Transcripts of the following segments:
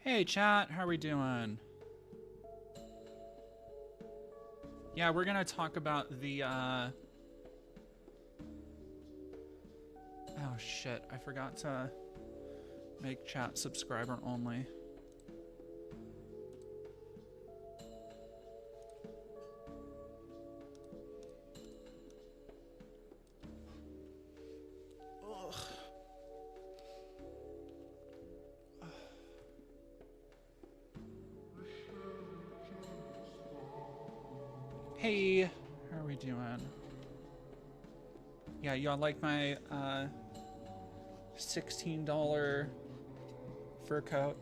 Hey chat, how are we doing? Yeah, we're gonna talk about the oh shit, I forgot to make chat subscriber only. Hey, how are we doing? Yeah, y'all like my $16 fur coat?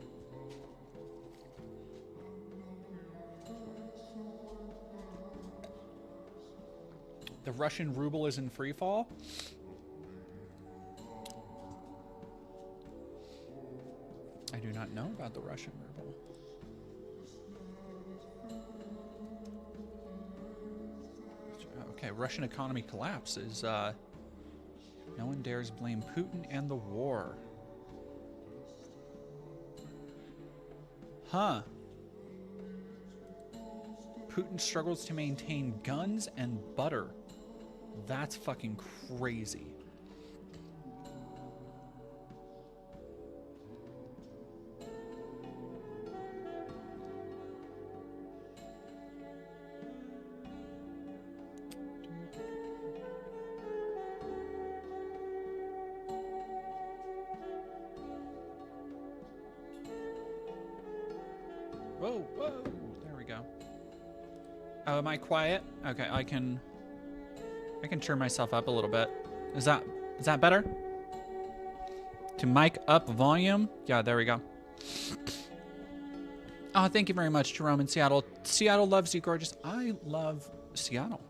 The Russian ruble is in free fall? I do not know about the Russian ruble. Okay, Russian economy collapses. No one dares blame Putin and the war. Huh. Putin struggles to maintain guns and butter. That's fucking crazy. Whoa, whoa, there we go. Oh, am I quiet? Okay, I can turn myself up a little bit. Is that better? To mic up volume? Yeah, there we go. Oh, thank you very much, Jerome in Seattle. Seattle loves you, gorgeous. I love Seattle.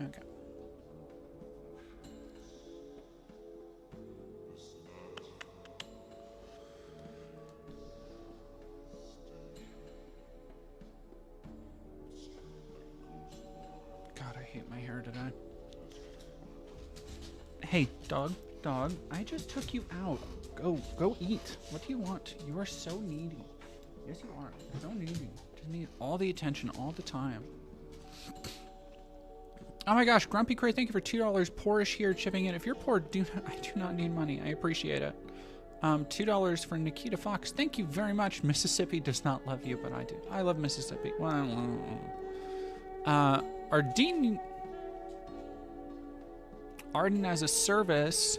Okay. God, I hate my hair today. Hey, dog, I just took you out. Go eat. What do you want? You are so needy. Yes, you are. So needy. Just need all the attention all the time. Oh my gosh, Grumpy Cray, thank you for $2. Poorish here chipping in. If you're poor, I do not need money. I appreciate it. $2 for Nikita Fox. Thank you very much. Mississippi does not love you, but I do. I love Mississippi. Arden as a service.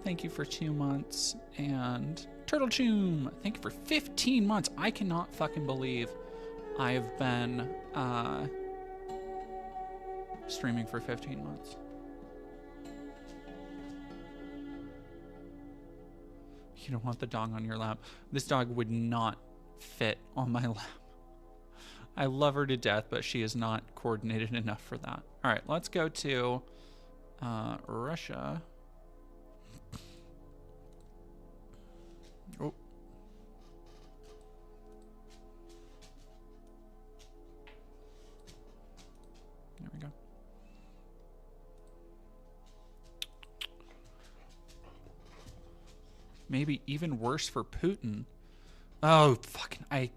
Thank you for 2 months. And Turtle Choom, thank you for 15 months. I cannot fucking believe I've been streaming for 15 months. You don't want the dog on your lap. This dog would not fit on my lap. I love her to death, but she is not coordinated enough for that. All right, let's go to Russia. Oh. There we go. Maybe even worse for Putin. Oh, fucking, God, I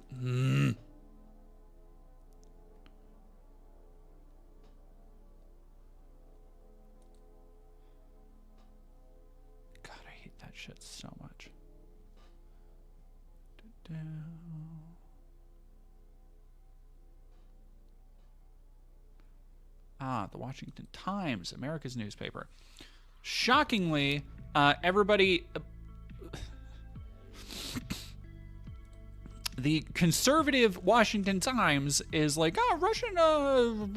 hate that shit so much. Ah, the Washington Times, America's newspaper. Shockingly, everybody... the conservative Washington Times is like, oh, Russian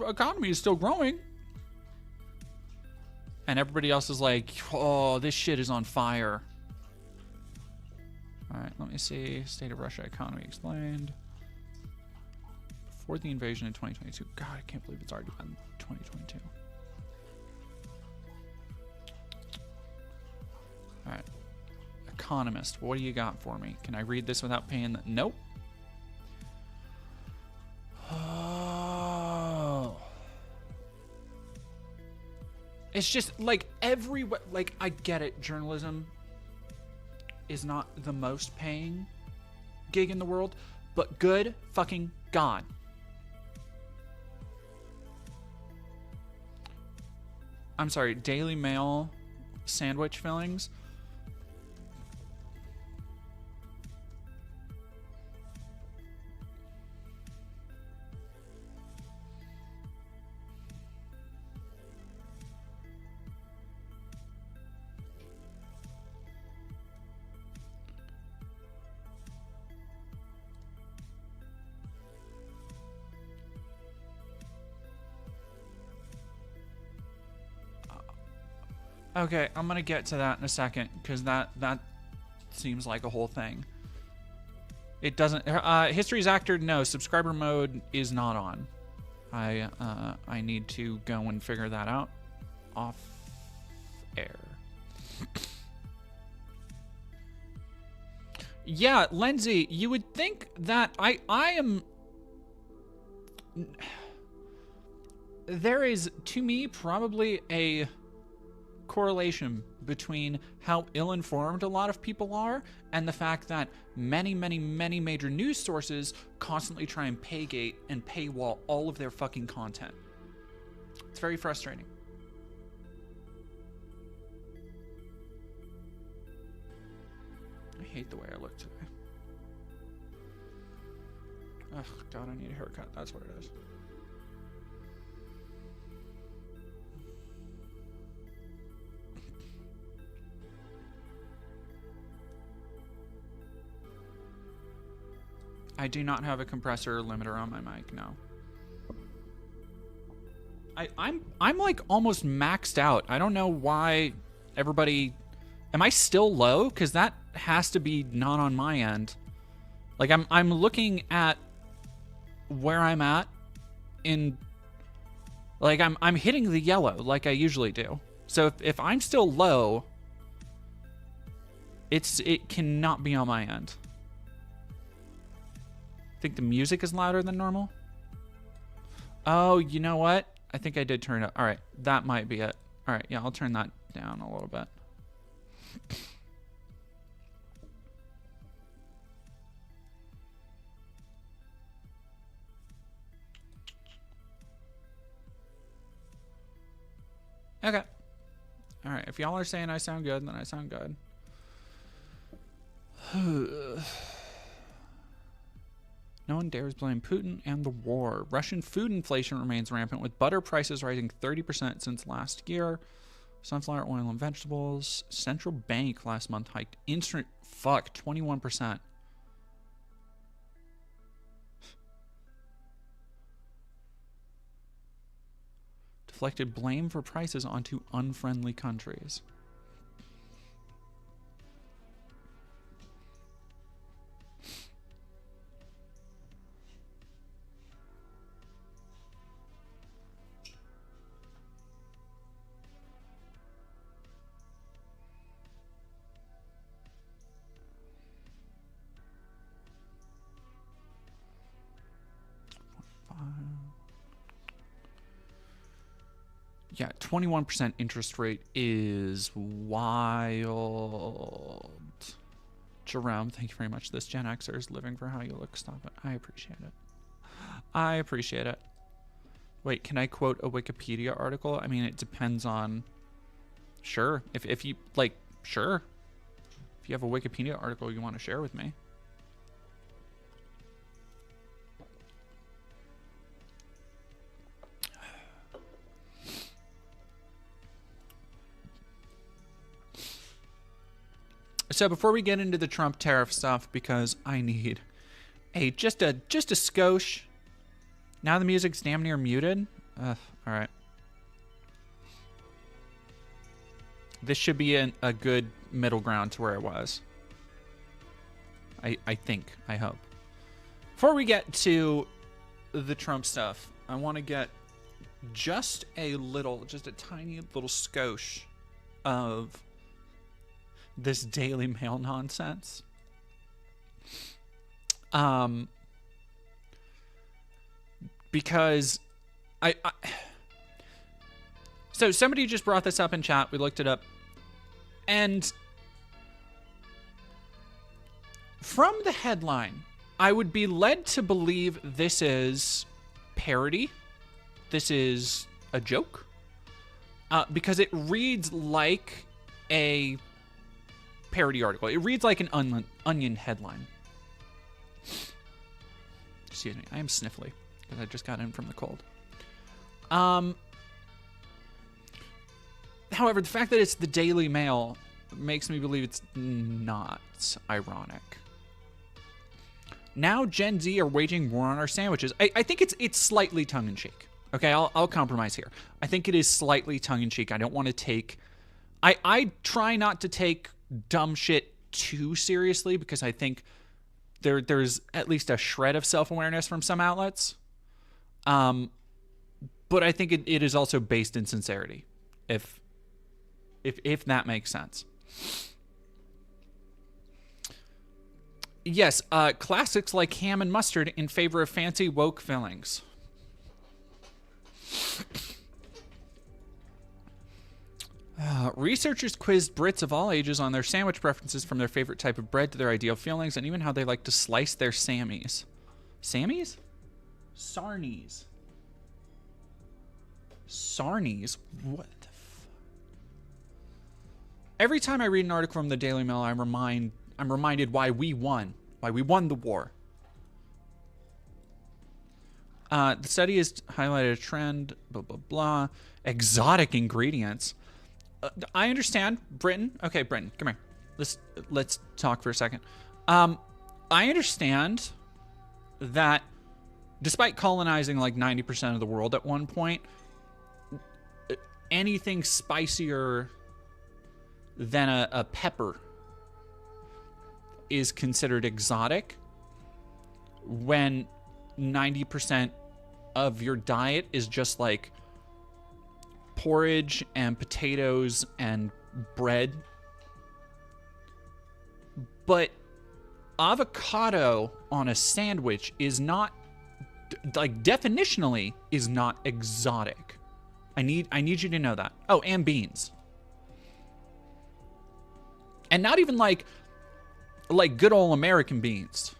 economy is still growing. And everybody else is like, oh, this shit is on fire. All right, let me see. State of Russia economy explained. Before the invasion in 2022. God, I can't believe it's already been 2022. Economist. What do you got for me? Can I read this without paying the... Nope. Oh. It's just like like I get it. Journalism is not the most paying gig in the world, but good fucking God. I'm sorry, Daily Mail sandwich fillings. Okay, I'm gonna get to that in a second because that seems like a whole thing. It doesn't. History's actor. No, subscriber mode is not on. I need to go and figure that out off air. Yeah, Lindsay, you would think that I am. There is, to me, probably a correlation between how ill-informed a lot of people are and the fact that many major news sources constantly try and paygate and paywall all of their fucking content. It's very frustrating. I hate the way I look today. Ugh, God, I need a haircut. That's what it is. I do not have a compressor limiter on my mic, no. I'm like almost maxed out. I don't know why everybody... Am I still low? Because that has to be not on my end. Like I'm looking at where I'm at in... Like I'm hitting the yellow like I usually do. So if I'm still low, it cannot be on my end. I think the music is louder than normal. Oh, you know what? I think I did turn it up. All right, that might be it. All right, yeah, I'll turn that down a little bit. Okay. All right, if y'all are saying I sound good, then I sound good. No one dares blame Putin and the war. Russian food inflation remains rampant, with butter prices rising 30% since last year. Sunflower oil and vegetables. Central bank last month hiked 21%. Deflected blame for prices onto unfriendly countries. Yeah, 21% interest rate is wild. Jerome, thank you very much. This Gen Xer is living for how you look. Stop it. I appreciate it. I appreciate it. Wait, can I quote a Wikipedia article? I mean, it depends on... Sure. If you, like, sure. If you have a Wikipedia article you want to share with me. So before we get into the Trump tariff stuff, because I need just a skosh. Now the music's damn near muted. All right. This should be a good middle ground to where it was. I think. I hope. Before we get to the Trump stuff, I want to get just a tiny little skosh of this Daily Mail nonsense. Because so somebody just brought this up in chat. We looked it up. And from the headline, I would be led to believe this is parody. This is a joke. Because it reads like a parody article. It reads like an Onion headline. Excuse me. I am sniffly because I just got in from the cold. However, the fact that it's the Daily Mail makes me believe it's not ironic. Now Gen Z are waging war on our sandwiches. I think it's slightly tongue-in-cheek. Okay, I'll compromise here. I think it is slightly tongue-in-cheek. I don't want to take... I try not to take dumb shit too seriously because I think there's at least a shred of self-awareness from some outlets. But I think it is also based in sincerity, if that makes sense. Yes, classics like ham and mustard in favor of fancy woke fillings. Researchers quizzed Brits of all ages on their sandwich preferences, from their favorite type of bread to their ideal fillings, and even how they like to slice their Sammies. Sammies? Sarnies. Sarnies? What the fuck? Every time I read an article from the Daily Mail, I'm reminded why we won. Why we won the war. The study has highlighted a trend, blah, blah, blah. Exotic ingredients. I understand. Britain. Okay, Britain, come here. Let's talk for a second. I understand that despite colonizing like 90% of the world at one point, anything spicier than a pepper is considered exotic when 90% of your diet is just like porridge and potatoes and bread. But avocado on a sandwich is not, like, definitionally is not exotic. I need you to know that. Oh, and beans. And not even like good old American beans.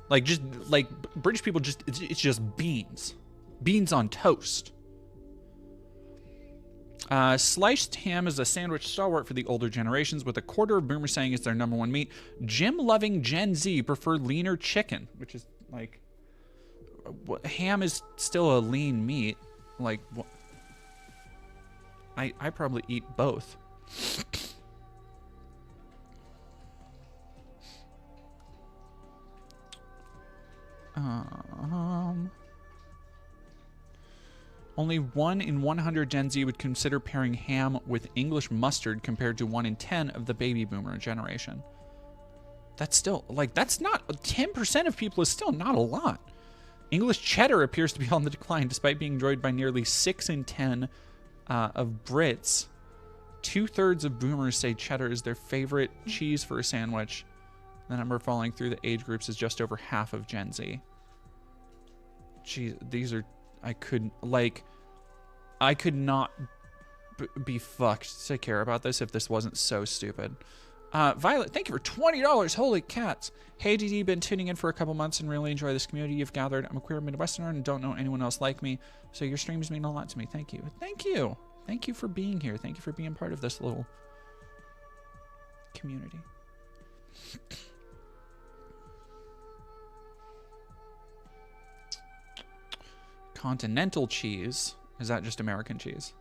Like, just like British people, it's just beans. Beans on toast. Sliced ham is a sandwich stalwart for the older generations, with a quarter of boomers saying it's their number one meat. Gym-loving Gen Z prefer leaner chicken, which is like, ham is still a lean meat. Like, I probably eat both. Only 1 in 100 Gen Z would consider pairing ham with English mustard, compared to 1 in 10 of the baby boomer generation. That's still, like, that's not, 10% of people is still not a lot. English cheddar appears to be on the decline, despite being enjoyed by nearly 6 in 10 of Brits. 2/3 of boomers say cheddar is their favorite cheese for a sandwich. The number falling through the age groups is just over half of Gen Z. Geez, these are... I could not be fucked to care about this if this wasn't so stupid. Violet, thank you for $20. Holy cats. Hey, DD, been tuning in for a couple months and really enjoy this community you've gathered. I'm a queer Midwesterner and don't know anyone else like me, so your streams mean a lot to me. Thank you. Thank you. Thank you for being here. Thank you for being part of this little community. Continental cheese. Is that just American cheese?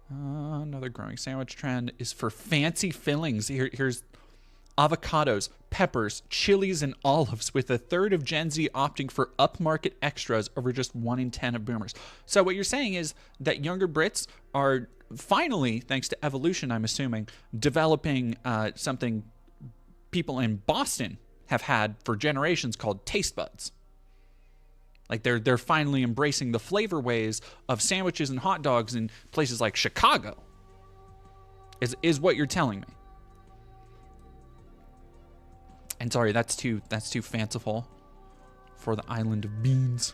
Another growing sandwich trend is for fancy fillings. Here's avocados, peppers, chilies, and olives, with 1/3 of Gen Z opting for upmarket extras over just 1 in 10 of boomers. So what you're saying is that younger Brits are finally, thanks to evolution, I'm assuming, developing something people in Boston have had for generations called taste buds. Like, they're finally embracing the flavor ways of sandwiches and hot dogs in places like Chicago. is what you're telling me. And sorry, that's too fanciful for the island of beans.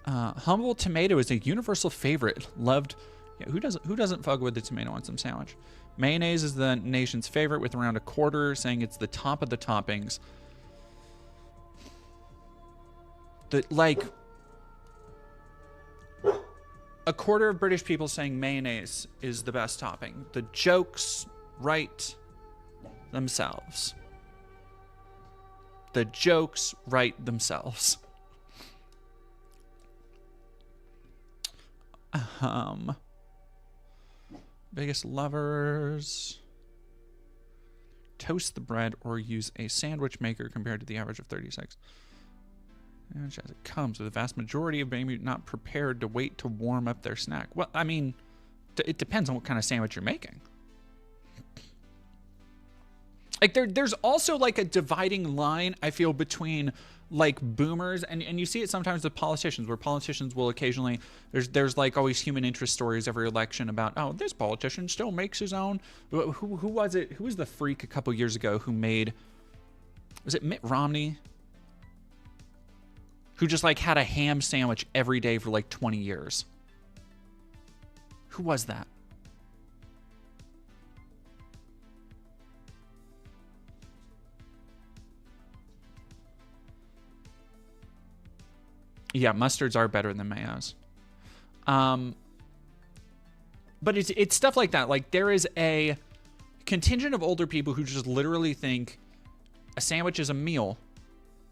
Humble tomato is a universal favorite. Loved. Yeah, who doesn't fuck with the tomato on some sandwich? Mayonnaise is the nation's favorite, with around a quarter saying it's the top of the toppings. A quarter of British people saying mayonnaise is the best topping. The jokes write themselves. The jokes write themselves. Biggest lovers. Toast the bread or use a sandwich maker compared to the average of 36. As it comes, with the vast majority of maybe not prepared to wait to warm up their snack. Well, I mean, it depends on what kind of sandwich you're making. Like there's also like a dividing line, I feel, between like boomers and you see it sometimes with politicians, where politicians will occasionally, there's like always human interest stories every election about, oh, this politician still makes his own. Who was it? Who was the freak a couple years ago who made, was it Mitt Romney? Who just like had a ham sandwich every day for like 20 years. Who was that? Yeah, mustards are better than mayos. But it's stuff like that. Like there is a contingent of older people who just literally think a sandwich is a meal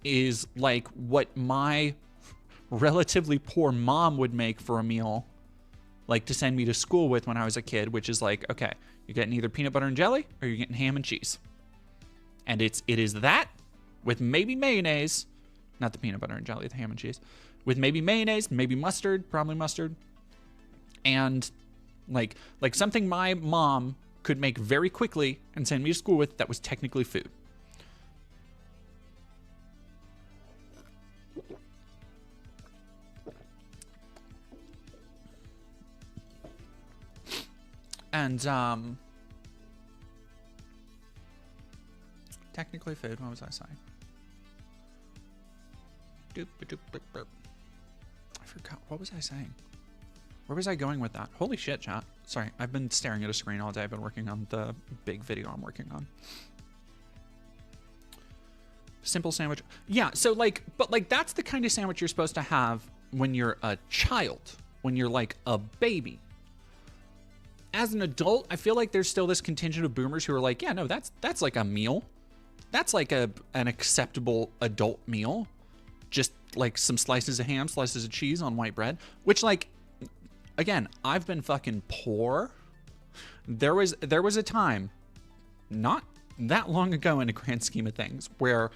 is like what my relatively poor mom would make for a meal, like to send me to school with when I was a kid, which is like, okay, you're getting either peanut butter and jelly or you're getting ham and cheese. And it is that with maybe mayonnaise, not the peanut butter and jelly, the ham and cheese, with maybe mayonnaise, maybe mustard, probably mustard. And like something my mom could make very quickly and send me to school with that was technically food. And technically food, what was I saying? I forgot, what was I saying? Where was I going with that? Holy shit, chat. Sorry, I've been staring at a screen all day. I've been working on the big video I'm working on. Simple sandwich. Yeah, so like, but like that's the kind of sandwich you're supposed to have when you're a child, when you're like a baby. As an adult, I feel like there's still this contingent of boomers who are like, yeah, no, that's like a meal. That's like an acceptable adult meal. Just like some slices of ham, slices of cheese on white bread, which like, again, I've been fucking poor. There was a time, not that long ago in the grand scheme of things, where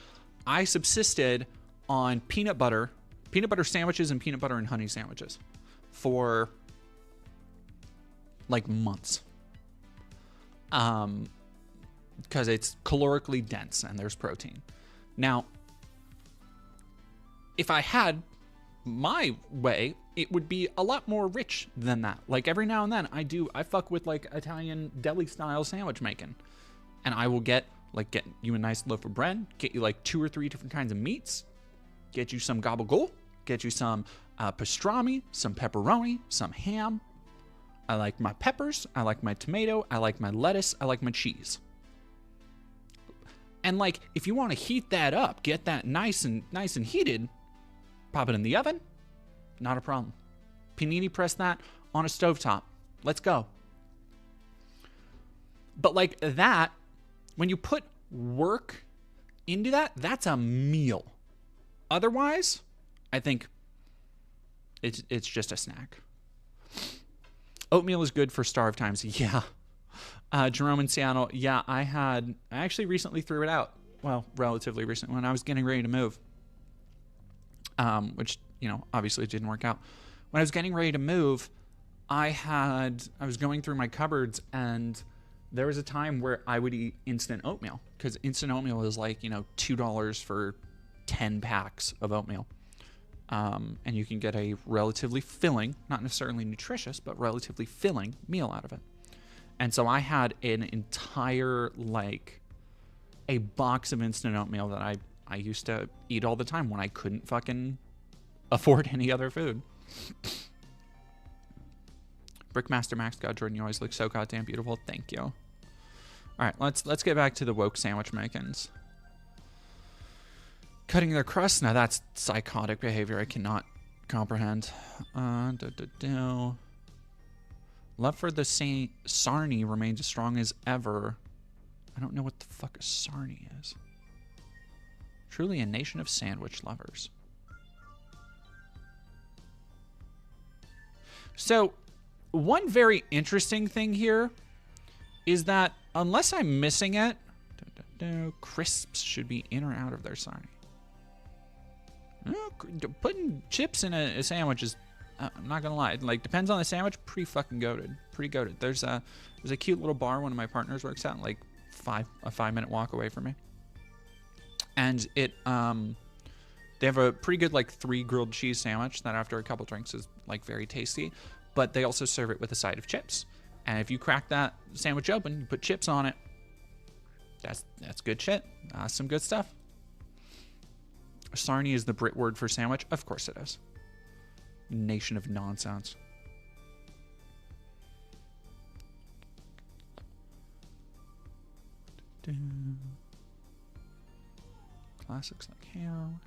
I subsisted on peanut butter sandwiches and peanut butter and honey sandwiches for like months. Because it's calorically dense and there's protein. Now, if I had my way, it would be a lot more rich than that. Like every now and then I fuck with like Italian deli style sandwich making. And I will get you a nice loaf of bread, get you like 2 or 3 different kinds of meats, get you some gabagool, get you some pastrami, some pepperoni, some ham. I like my peppers, I like my tomato, I like my lettuce, I like my cheese. And like, if you want to heat that up, get that nice and heated, pop it in the oven, not a problem. Panini press that on a stovetop. Let's go. But like that, when you put work into that, that's a meal. Otherwise, I think it's just a snack. Oatmeal is good for starved times. Yeah. Jerome in Seattle. Yeah, I actually recently threw it out. Well, relatively recently when I was getting ready to move. Which, you know, obviously it didn't work out. When I was getting ready to move, I was going through my cupboards and there was a time where I would eat instant oatmeal because instant oatmeal is like, you know, $2 for 10 packs of oatmeal. And you can get a relatively filling, not necessarily nutritious, but relatively filling meal out of it. And so I had an entire, like, a box of instant oatmeal that I used to eat all the time when I couldn't fucking afford any other food. Brickmaster Max, God, Jordan, you always look so goddamn beautiful. Thank you. All right, let's get back to the woke sandwich makings. Cutting their crust? Now that's psychotic behavior I cannot comprehend. Love for the sarnie remains as strong as ever. I don't know what the fuck a sarnie is. Truly a nation of sandwich lovers. So, one very interesting thing here is that unless I'm missing it, crisps should be in or out of their sarnie. Putting chips in a sandwich is, I'm not gonna lie, like, depends on the sandwich. Pretty fucking goated. Pretty goated. There's a cute little bar one of my partners works at, like a 5-minute walk away from me, and it they have a pretty good, like, 3 grilled cheese sandwich that after a couple drinks is, like, very tasty. But they also serve it with a side of chips, and if you crack that sandwich open, you put chips on it. That's good shit. Some good stuff. Sarnie is the Brit word for sandwich. Of course it is. Nation of nonsense. Classics like ham.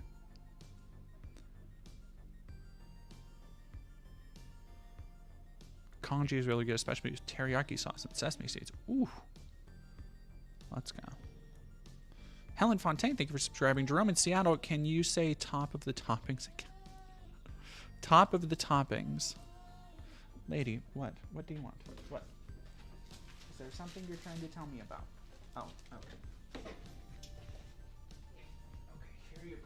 Congee is really good, especially with teriyaki sauce and sesame seeds. Ooh. Let's go. Helen Fontaine, thank you for subscribing. Jerome in Seattle, can you say top of the toppings again? Top of the toppings. Lady, what? What do you want? What? Is there something you're trying to tell me about? Oh, okay. Okay, here you go.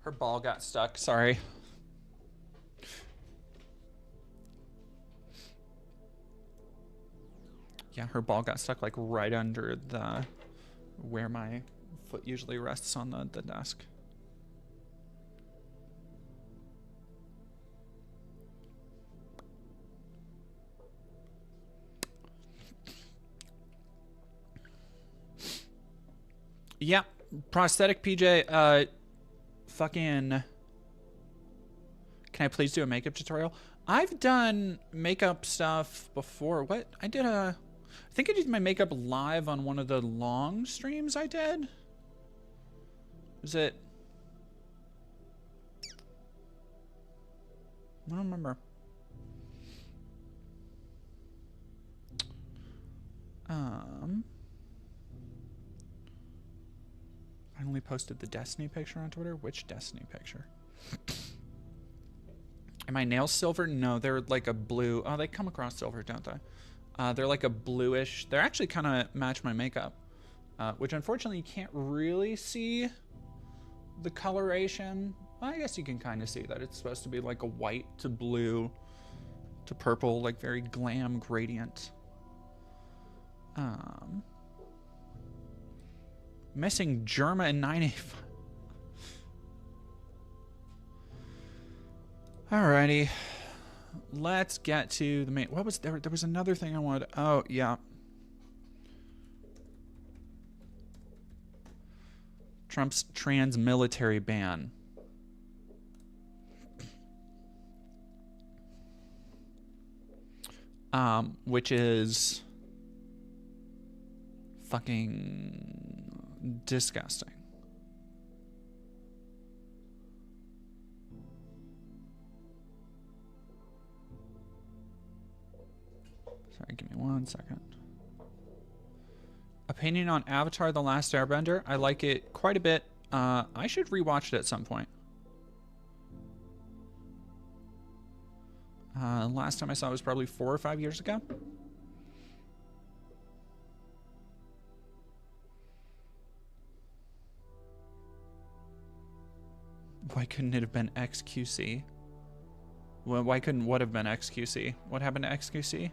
Her ball got stuck, sorry. Yeah, her ball got stuck, like, right under the where my foot usually rests on the desk. Yeah, prosthetic PJ, fucking, can I please do a makeup tutorial? I've done makeup stuff before. What? I think I did my makeup live on one of the long streams I did. Was it? I don't remember. Finally posted the Destiny picture on Twitter. Which Destiny picture? Are my nails silver? No, they're like a blue. Oh, they come across silver, don't they? They're like a bluish. They're actually kind of match my makeup, which unfortunately you can't really see the coloration. Well, I guess you can kind of see that it's supposed to be like a white to blue to purple, like very glam gradient. Missing Germa and 985. Alrighty. Let's get to the main. What was there? There was another thing I wanted. Oh, yeah. Trump's trans military ban. Which is fucking disgusting. Sorry, give me 1 second. Opinion on Avatar: The Last Airbender. I like it quite a bit. I should rewatch it at some point. Last time I saw it was probably 4 or 5 years ago. Why couldn't it have been XQC? Well, why couldn't what have been XQC? What happened to XQC?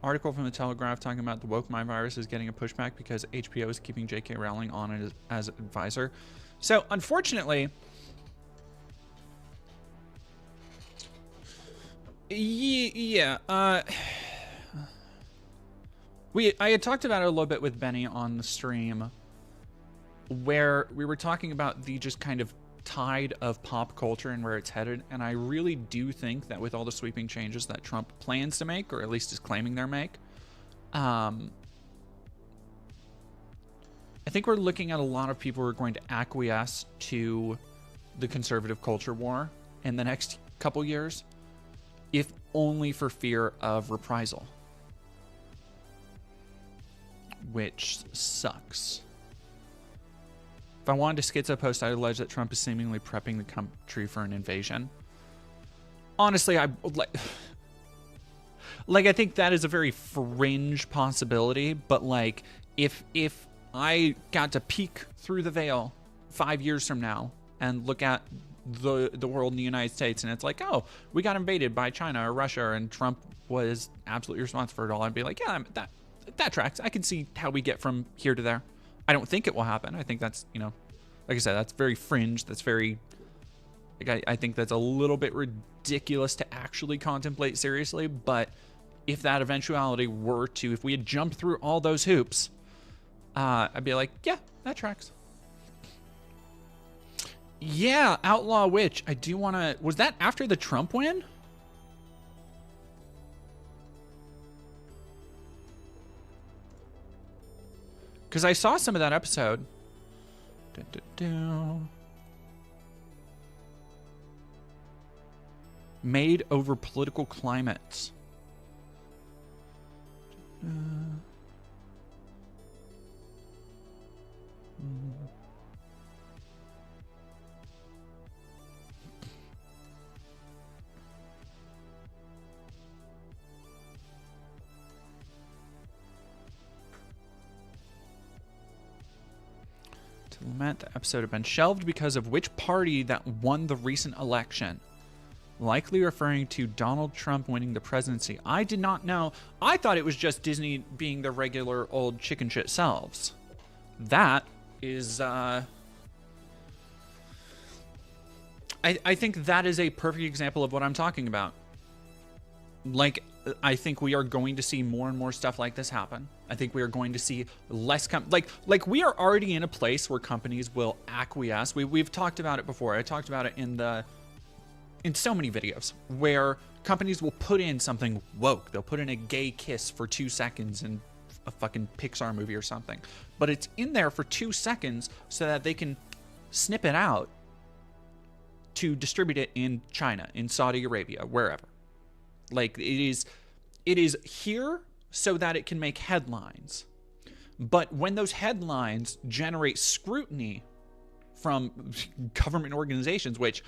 Article from the Telegraph talking about the woke mind virus is getting a pushback because HBO is keeping J.K. Rowling on it as advisor. So, unfortunately, yeah, I had talked about it a little bit with Benny on the stream, where we were talking about the just kind of tide of pop culture and where it's headed, and I really do think that with all the sweeping changes that Trump plans to make, or at least is claiming they're make, I think we're looking at a lot of people who are going to acquiesce to the conservative culture war in the next couple years, if only for fear of reprisal, which sucks. If I wanted to schizo post, I'd allege that Trump is seemingly prepping the country for an invasion. Honestly, I think that is a very fringe possibility, but like if I got to peek through the veil 5 years from now and look at the world in the United States and it's like, oh, we got invaded by China or Russia and Trump was absolutely responsible for it all, I'd be like, yeah, that tracks. I can see how we get from here to there. I don't think it will happen. I think that's, like I said, that's very fringe. That's very, I think that's a little bit ridiculous to actually contemplate seriously. But if that eventuality were to, if we had jumped through all those hoops, I'd be like, yeah, that tracks. Yeah, Outlaw Witch. I do want to, was that after the Trump win? Because I saw some of that episode. Made over political climates. To lament the episode had been shelved because of which party that won the recent election. Likely referring to Donald Trump winning the presidency. I did not know. I thought it was just Disney being their regular old chicken shit selves. That is, I think that is a perfect example of what I'm talking about. Like, I think we are going to see more and more stuff like this happen. I think we are going to see less like we are already in a place where companies will acquiesce. We've talked about it before. I talked about it in so many videos where companies will put in something woke. They'll put in a gay kiss for 2 seconds in a fucking Pixar movie or something. But it's in there for 2 seconds so that they can snip it out to distribute it in China, in Saudi Arabia, wherever. Like, it is here so that it can make headlines. But when those headlines generate scrutiny from government organizations, which,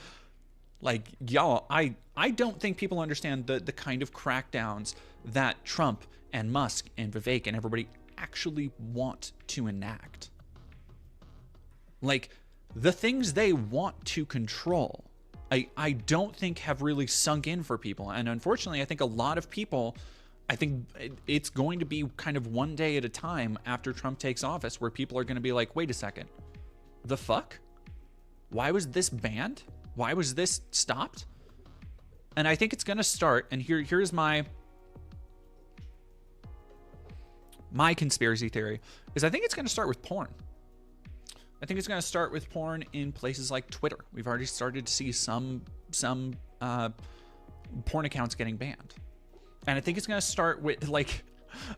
like, y'all, I don't think people understand the kind of crackdowns that Trump and Musk and Vivek and everybody actually want to enact. Like, the things they want to control, I don't think have really sunk in for people. And unfortunately, I think a lot of people, I think it's going to be kind of one day at a time after Trump takes office where people are going to be like, wait a second, the fuck? Why was this banned? Why was this stopped? And I think it's going to start, and here's my conspiracy theory, is I think it's going to start with porn. I think it's going to start with porn in places like Twitter. We've already started to see some porn accounts getting banned. And I think it's going to start with, like,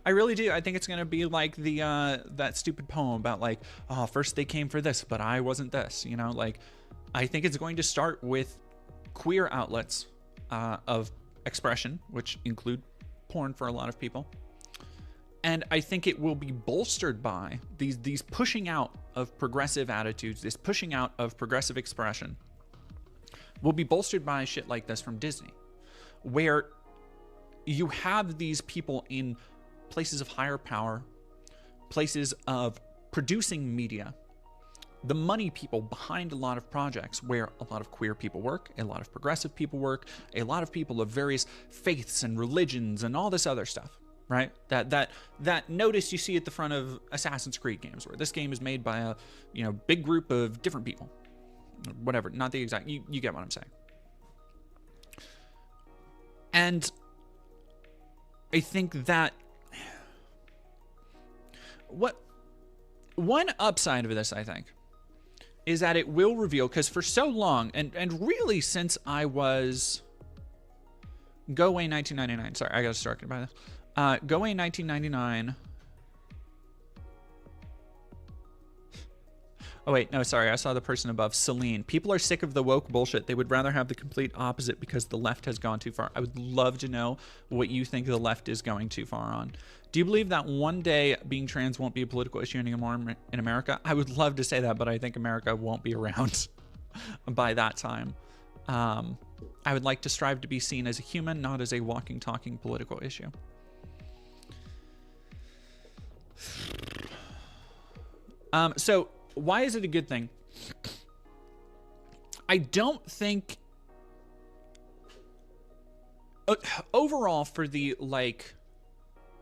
I really do. I think it's going to be like that stupid poem about, like, oh, first they came for this, but I wasn't this, like, I think it's going to start with queer outlets of expression, which include porn for a lot of people. And I think it will be bolstered by these pushing out of progressive attitudes, this pushing out of progressive expression will be bolstered by shit like this from Disney, where you have these people in places of higher power, places of producing media, the money people behind a lot of projects where a lot of queer people work, a lot of progressive people work, a lot of people of various faiths and religions and all this other stuff, right? That notice you see at the front of Assassin's Creed games, where this game is made by a, you know, big group of different people, whatever, not the exact, you get what I'm saying. And I think that one upside of this, I think, is that it will reveal, because for so long, and really since I was Go Away 1999, sorry, I got distracted by this. Go Away 1999. Oh wait, no, sorry, I saw the person above, Celine. People are sick of the woke bullshit. They would rather have the complete opposite because the left has gone too far. I would love to know what you think the left is going too far on. Do you believe that one day being trans won't be a political issue anymore in America? I would love to say that, but I think America won't be around by that time. I would like to strive to be seen as a human, not as a walking, talking political issue. So why is it a good thing? I don't think overall for the, like,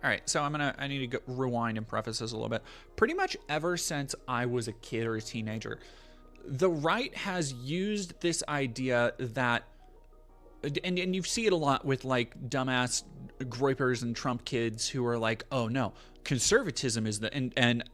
all right, so I need to rewind and preface this a little bit. Pretty much ever since I was a kid or a teenager, the right has used this idea that, and you see it a lot with like dumbass groypers and Trump kids who are like, oh no, conservatism is the, and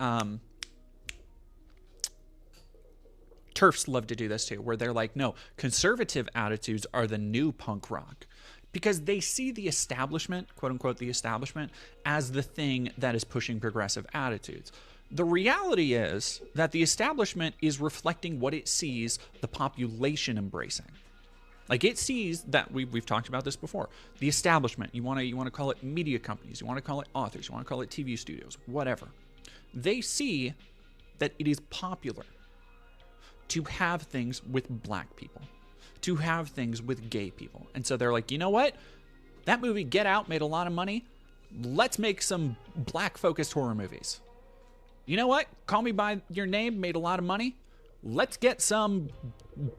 TERFs love to do this too, where they're like, no, conservative attitudes are the new punk rock, because they see the establishment, quote unquote, the establishment, as the thing that is pushing progressive attitudes. The reality is that the establishment is reflecting what it sees the population embracing. Like, it sees that we've talked about this before. The establishment, you want to call it media companies, you want to call it authors, you want to call it TV studios, whatever. They see that it is popular to have things with black people, to have things with gay people. And so they're like, you know what? That movie Get Out made a lot of money. Let's make some black-focused horror movies. You know what? Call Me By Your Name made a lot of money. Let's get some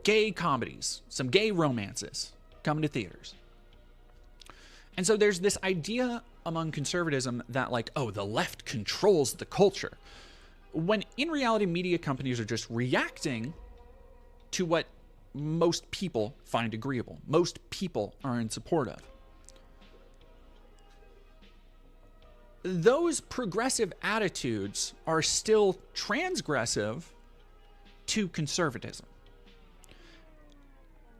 gay comedies, some gay romances coming to theaters. And so there's this idea among conservatism that, like, oh, the left controls the culture, when in reality, media companies are just reacting to what most people find agreeable, most people are in support of. Those progressive attitudes are still transgressive to conservatism.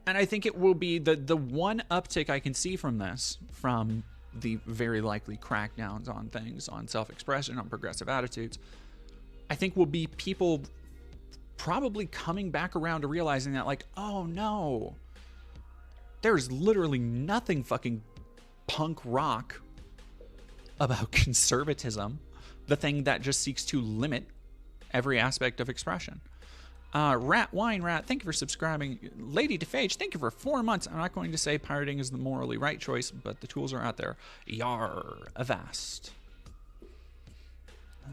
And I think it will be the one uptick I can see from this, from the very likely crackdowns on things, on self-expression, on progressive attitudes, I think will be people probably coming back around to realizing that, like, oh no, there's literally nothing fucking punk rock about conservatism, the thing that just seeks to limit every aspect of expression. Rat thank you for subscribing. Lady DeFage, thank you for 4 months. I'm not going to say pirating is the morally right choice, but the tools are out there. Yar, avast.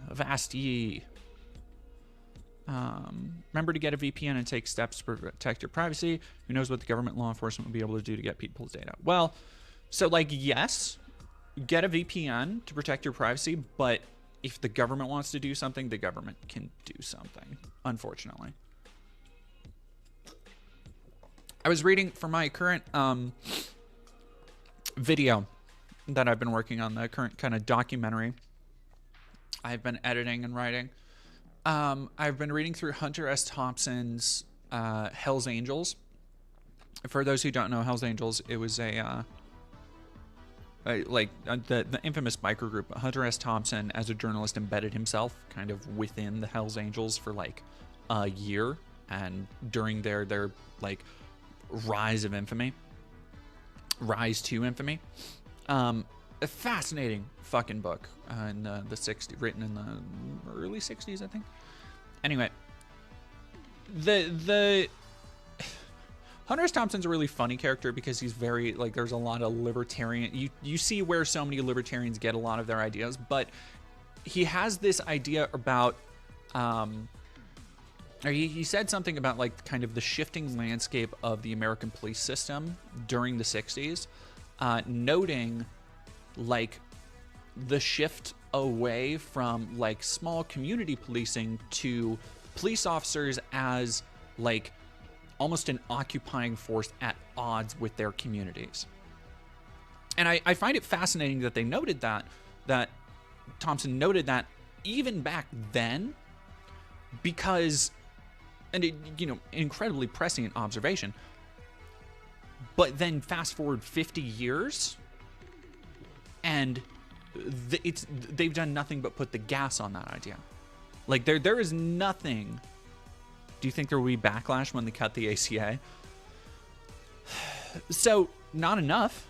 Avast ye. Remember to get a VPN and take steps to protect your privacy. Who knows what the government law enforcement will be able to do to get people's data? Well, so, like, yes, get a VPN to protect your privacy, but if the government wants to do something, the government can do something, unfortunately. I was reading for my current video that I've been working on, the current kind of documentary I've been editing and writing. I've been reading through Hunter S. Thompson's Hell's Angels. For those who don't know Hell's Angels, it was the infamous biker group. Hunter S. Thompson, as a journalist, embedded himself kind of within the Hell's Angels for like a year, and during their like rise to infamy, a fascinating fucking book in the 60s, written in the early 60s, I think. Anyway, the Hunter S. Thompson's a really funny character because he's very, like, there's a lot of libertarian, you see where so many libertarians get a lot of their ideas, but he has this idea about or he said something about like kind of the shifting landscape of the American police system during the 60s, noting like the shift away from like small community policing to police officers as like almost an occupying force at odds with their communities. And I find it fascinating that they noted that Thompson noted that even back then, because, and it, you know, incredibly prescient observation, but then fast forward 50 years and they've done nothing but put the gas on that idea. Like there is nothing. Do you think there will be backlash when they cut the ACA? So not enough.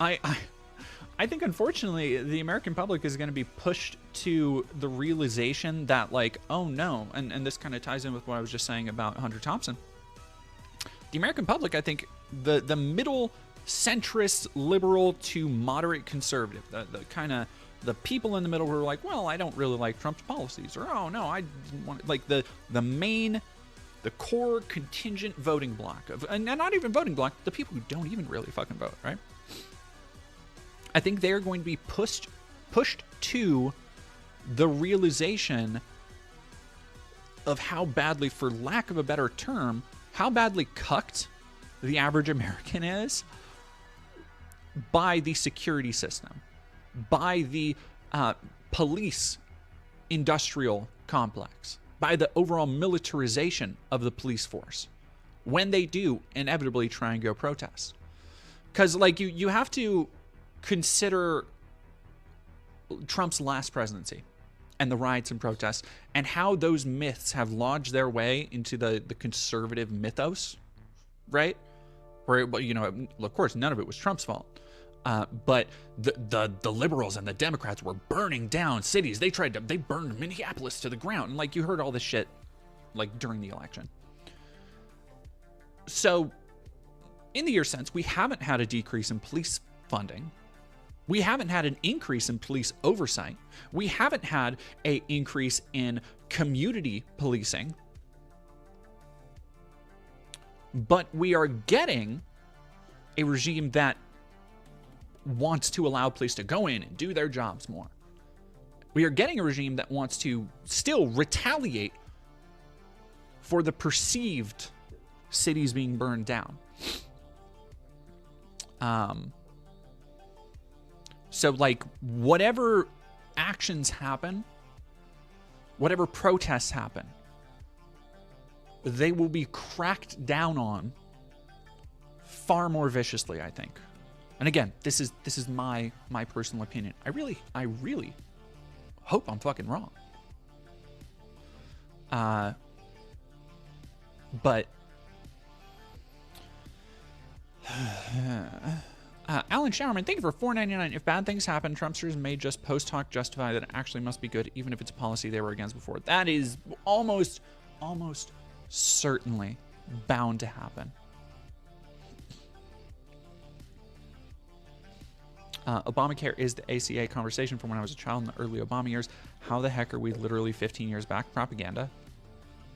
I think, unfortunately, the American public is going to be pushed to the realization that, like, oh no, and this kind of ties in with what I was just saying about Hunter Thompson. The American public, I think, the middle centrist liberal to moderate conservative, the kind of the people in the middle who are like, well, I don't really like Trump's policies, or oh no, I didn't want, like the core contingent voting block of, and not even voting block, the people who don't even really fucking vote, right? I think they're going to be pushed to the realization of how badly, for lack of a better term, how badly cucked the average American is by the security system, by the police industrial complex, by the overall militarization of the police force when they do inevitably try and go protest. Because, like, you have to consider Trump's last presidency and the riots and protests and how those myths have lodged their way into the conservative mythos, right? Where, you know, of course, none of it was Trump's fault. But the liberals and the Democrats were burning down cities. They burned Minneapolis to the ground. And like, you heard all this shit like during the election. So in the year since, we haven't had a decrease in police funding. We haven't had an increase in police oversight. We haven't had an increase in community policing. But we are getting a regime that wants to allow police to go in and do their jobs more. We are getting a regime that wants to still retaliate for the perceived cities being burned down. So, like, whatever actions happen, whatever protests happen, they will be cracked down on far more viciously, I think. And again, this is my personal opinion. I really hope I'm fucking wrong. But Alan Showerman, thank you for $4.99. If bad things happen, Trumpsters may just post hoc justify that it actually must be good, even if it's a policy they were against before. That is almost certainly bound to happen. Obamacare is the ACA conversation from when I was a child in the early Obama years. How the heck are we literally 15 years back? Propaganda.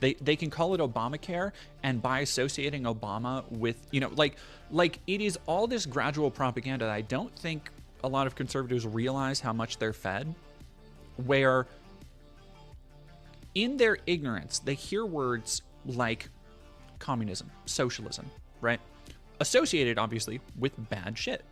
They can call it Obamacare, and by associating Obama with, you know, like it is all this gradual propaganda that I don't think a lot of conservatives realize how much they're fed, where in their ignorance, they hear words like communism, socialism, right? Associated, obviously, with bad shit.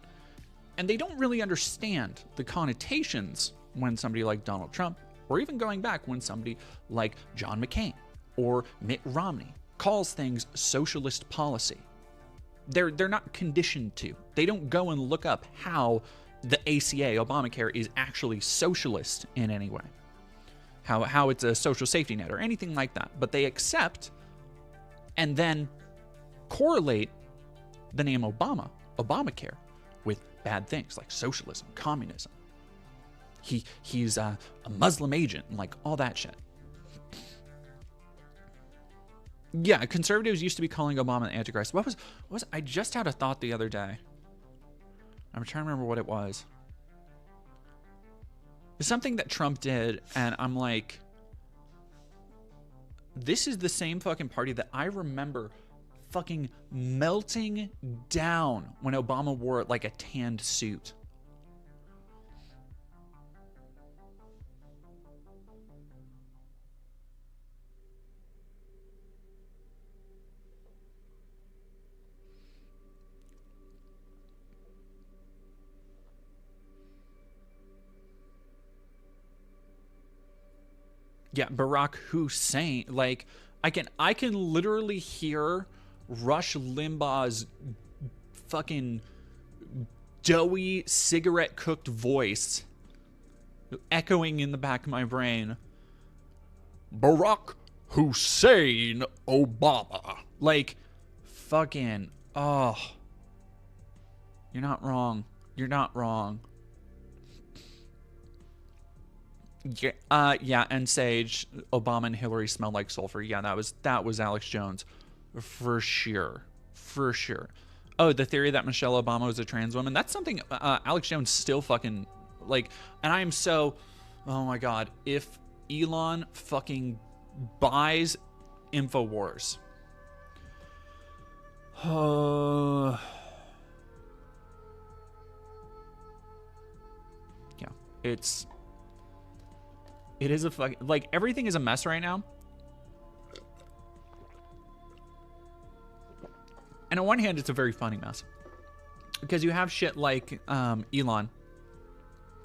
And they don't really understand the connotations when somebody like Donald Trump, or even going back when somebody like John McCain or Mitt Romney calls things socialist policy. They're not conditioned to. They don't go and look up how the ACA, Obamacare, is actually socialist in any way. How it's a social safety net or anything like that. But they accept and then correlate the name Obamacare, with bad things like socialism, communism. He's a Muslim agent, and like all that shit. Yeah, conservatives used to be calling Obama the Antichrist. What was I just had a thought the other day. I'm trying to remember what it was. It's something that Trump did, and I'm like, This is the same fucking party that I remember fucking melting down when Obama wore like a tanned suit. Yeah, Barack Hussein. Like, I can literally hear Rush Limbaugh's fucking doughy cigarette cooked voice echoing in the back of my brain. Barack Hussein Obama. Like, fucking, oh. You're not wrong. You're not wrong. Yeah, and Sage, Obama and Hillary smell like sulfur. Yeah, that was Alex Jones, for sure, for sure. Oh, the theory that Michelle Obama was a trans woman. That's something Alex Jones still fucking like. And I am so, oh my god, if Elon fucking buys InfoWars, yeah, it is a fucking, like, everything is a mess right now. And on one hand, it's a very funny mess. Because you have shit like Elon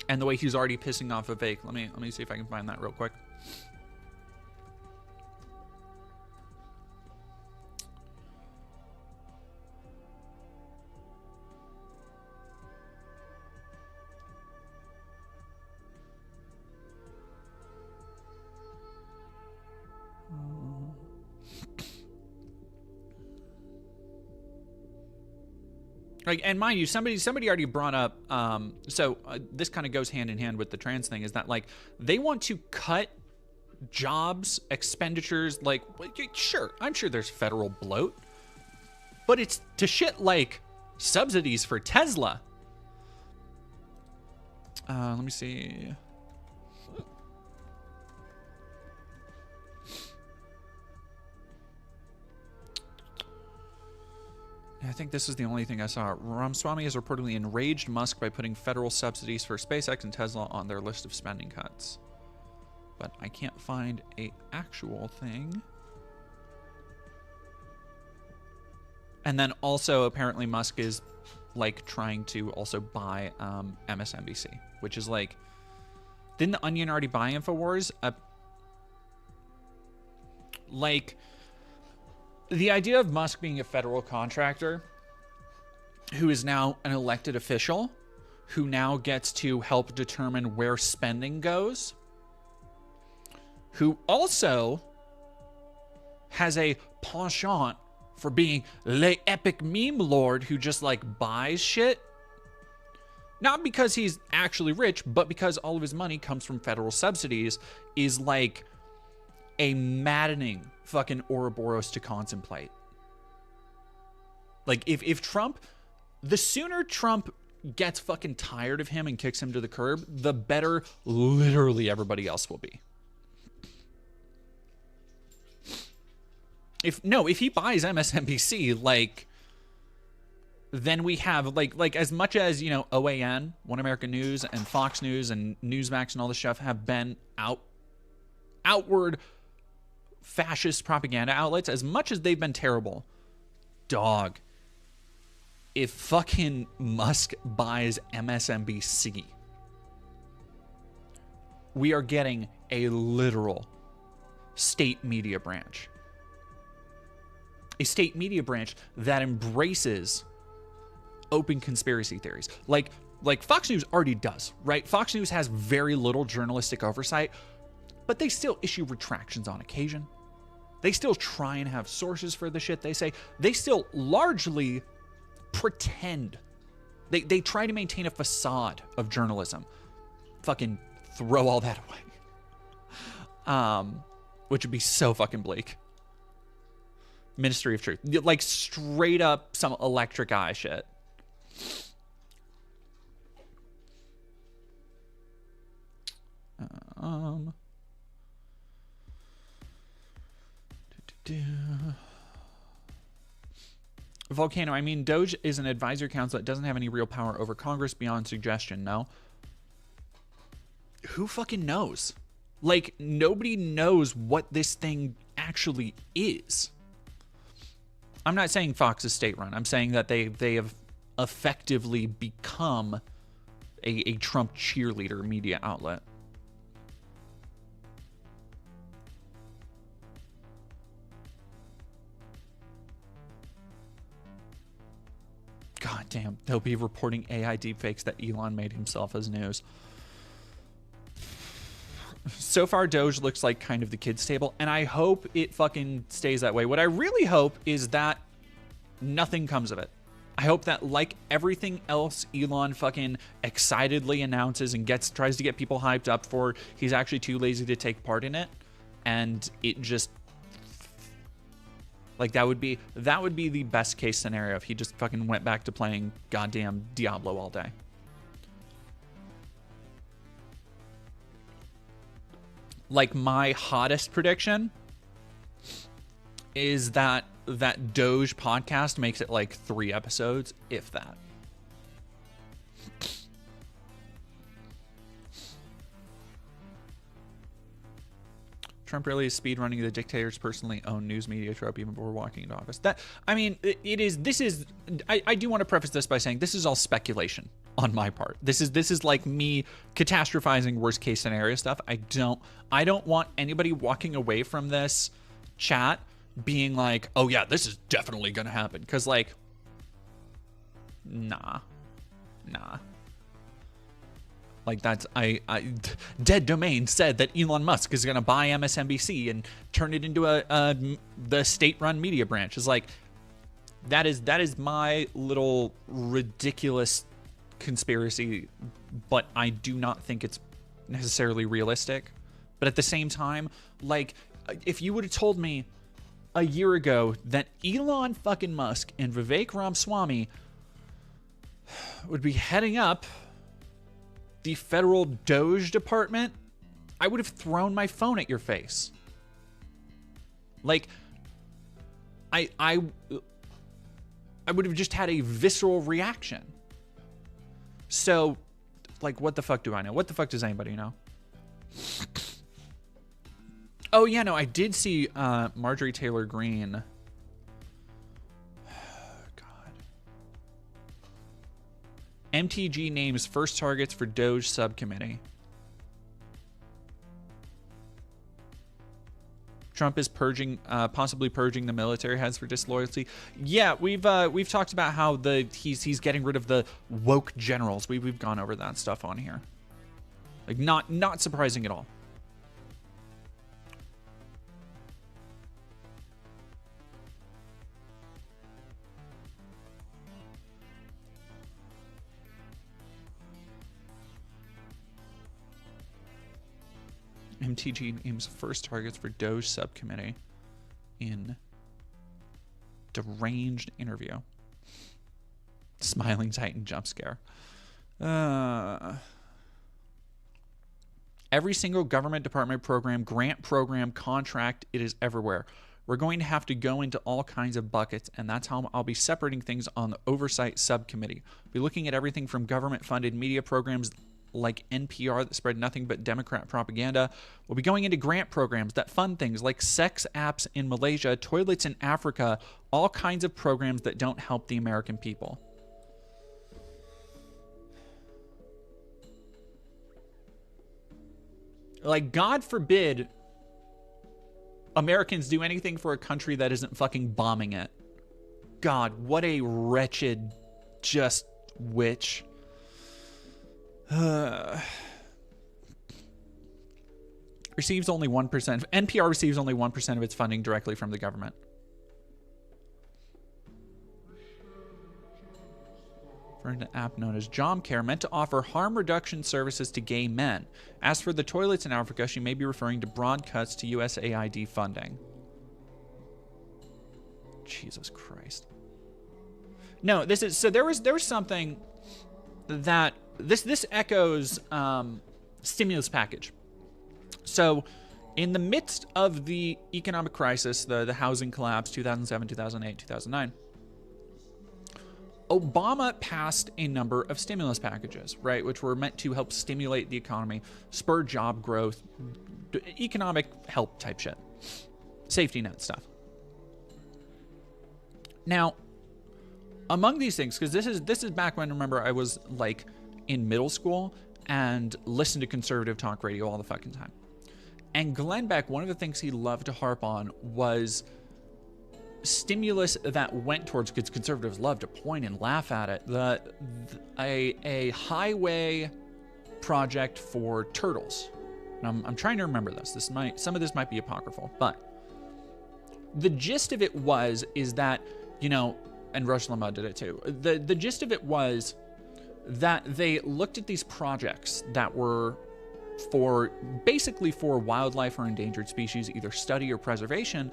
and the way he's already pissing off a fake. Let me see if I can find that real quick. Like, and mind you, somebody already brought up. This kind of goes hand in hand with the trans thing. Is that like they want to cut jobs, expenditures? Like, sure, I'm sure there's federal bloat, but it's to shit like subsidies for Tesla. Let me see. I think this is the only thing I saw. Ramaswamy has reportedly enraged Musk by putting federal subsidies for SpaceX and Tesla on their list of spending cuts. But I can't find a actual thing. And then also apparently Musk is like trying to also buy MSNBC, which is like, didn't the Onion already buy InfoWars? Like, the idea of Musk being a federal contractor who is now an elected official, who now gets to help determine where spending goes, who also has a penchant for being le epic meme lord who just like buys shit. Not because he's actually rich, but because all of his money comes from federal subsidies, is like a maddening fucking Ouroboros to contemplate. Like, if Trump, the sooner Trump gets fucking tired of him and kicks him to the curb, the better literally everybody else will be. If he buys MSNBC, like, then we have like as much as, you know, OAN, One American News, and Fox News and Newsmax and all this stuff have been outward fascist propaganda outlets, as much as they've been terrible, dog, if fucking Musk buys MSNBC, we are getting a literal state media branch. A state media branch that embraces open conspiracy theories. Like Fox News already does, right? Fox News has very little journalistic oversight, but they still issue retractions on occasion. They still try and have sources for the shit they say. They still largely pretend. They try to maintain a facade of journalism. Fucking throw all that away. Which would be so fucking bleak. Ministry of Truth. Like straight up some Electric Eye shit. Volcano, I mean, DOGE is an advisory council that doesn't have any real power over Congress beyond suggestion, no? Who fucking knows? Like, nobody knows what this thing actually is. I'm not saying Fox is state-run. I'm saying that they have effectively become a Trump cheerleader media outlet. God damn, they'll be reporting AI deepfakes that Elon made himself as news. So far, Doge looks like kind of the kids' table, and I hope it fucking stays that way. What I really hope is that nothing comes of it. I hope that, like everything else Elon fucking excitedly announces and tries to get people hyped up for, he's actually too lazy to take part in it, and it just... Like, that would be the best case scenario if he just fucking went back to playing goddamn Diablo all day. Like, my hottest prediction is that Doge podcast makes it like 3 episodes, if that. Trump really is speedrunning the dictator's personally owned news media trope even before walking into office. That, I mean, I do want to preface this by saying this is all speculation on my part. This is like me catastrophizing worst case scenario stuff. I don't want anybody walking away from this chat being like, oh yeah, this is definitely gonna happen. Cause like, nah. Like that's, Dead Domain said that Elon Musk is gonna buy MSNBC and turn it into the state-run media branch. It's like, that is my little ridiculous conspiracy, but I do not think it's necessarily realistic. But at the same time, like, if you would have told me a year ago that Elon fucking Musk and Vivek Ramaswamy would be heading up the federal DOGE department, I would have thrown my phone at your face. Like, I would have just had a visceral reaction. So, like, what the fuck do I know? What the fuck does anybody know? Oh, yeah, no, I did see Marjorie Taylor Greene. MTG names first targets for DOGE subcommittee. Trump is possibly purging the military heads for disloyalty. Yeah, we've talked about how he's getting rid of the woke generals. We've gone over that stuff on here. Like, not surprising at all. MTG aims first targets for DOGE subcommittee in deranged interview. Smiling Titan jump scare. Every single government department program, grant program, contract, it is everywhere. We're going to have to go into all kinds of buckets, and that's how I'll be separating things on the oversight subcommittee. We'll be looking at everything from government-funded media programs like NPR that spread nothing but Democrat propaganda. We'll be going into grant programs that fund things like sex apps in Malaysia, toilets in Africa, all kinds of programs that don't help the American people. Like, God forbid Americans do anything for a country that isn't fucking bombing it. God, what a wretched, just witch. Receives only 1%. NPR receives only 1% of its funding directly from the government. For an app known as JomCare, meant to offer harm reduction services to gay men. As for the toilets in Africa, she may be referring to broad cuts to USAID funding. Jesus Christ. No, this is, so there was something that this echoes stimulus package. So in the midst of the economic crisis, the housing collapse, 2007, 2008, 2009, Obama passed a number of stimulus packages, right, which were meant to help stimulate the economy, spur job growth, economic help type shit, safety net stuff. Now, among these things, because this is back when, remember, I was like in middle school and listened to conservative talk radio all the fucking time. And Glenn Beck, one of the things he loved to harp on was stimulus that went towards, because conservatives love to point and laugh at it, a highway project for turtles. And I'm trying to remember this. Some of this might be apocryphal, but the gist of it is that, you know, and Rush Limbaugh did it too. The gist of it was that they looked at these projects that were basically for wildlife or endangered species, either study or preservation,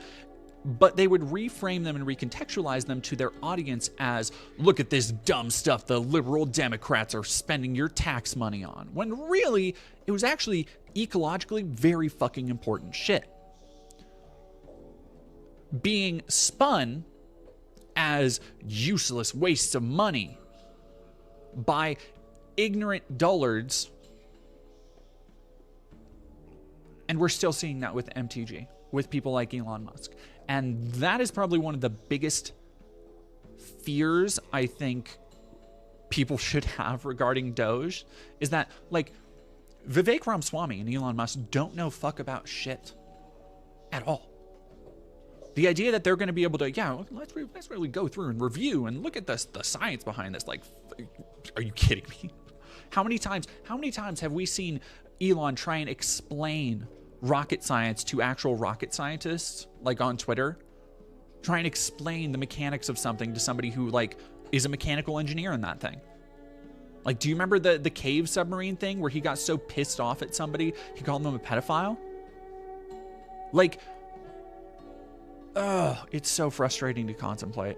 but they would reframe them and recontextualize them to their audience as, look at this dumb stuff the liberal Democrats are spending your tax money on, when really it was actually ecologically very fucking important shit being spun as useless wastes of money by ignorant dullards. And we're still seeing that with MTG, with people like Elon Musk. And that is probably one of the biggest fears I think people should have regarding Doge, is that, like, Vivek Ramaswamy and Elon Musk don't know fuck about shit at all. The idea that they're going to be able to, yeah, let's really go through and review and look at the science behind this. Like, are you kidding me? How many times have we seen Elon try and explain rocket science to actual rocket scientists, like on Twitter? Try and explain the mechanics of something to somebody who, like, is a mechanical engineer in that thing. Like, do you remember the cave submarine thing where he got so pissed off at somebody, he called them a pedophile? Like, it's so frustrating to contemplate.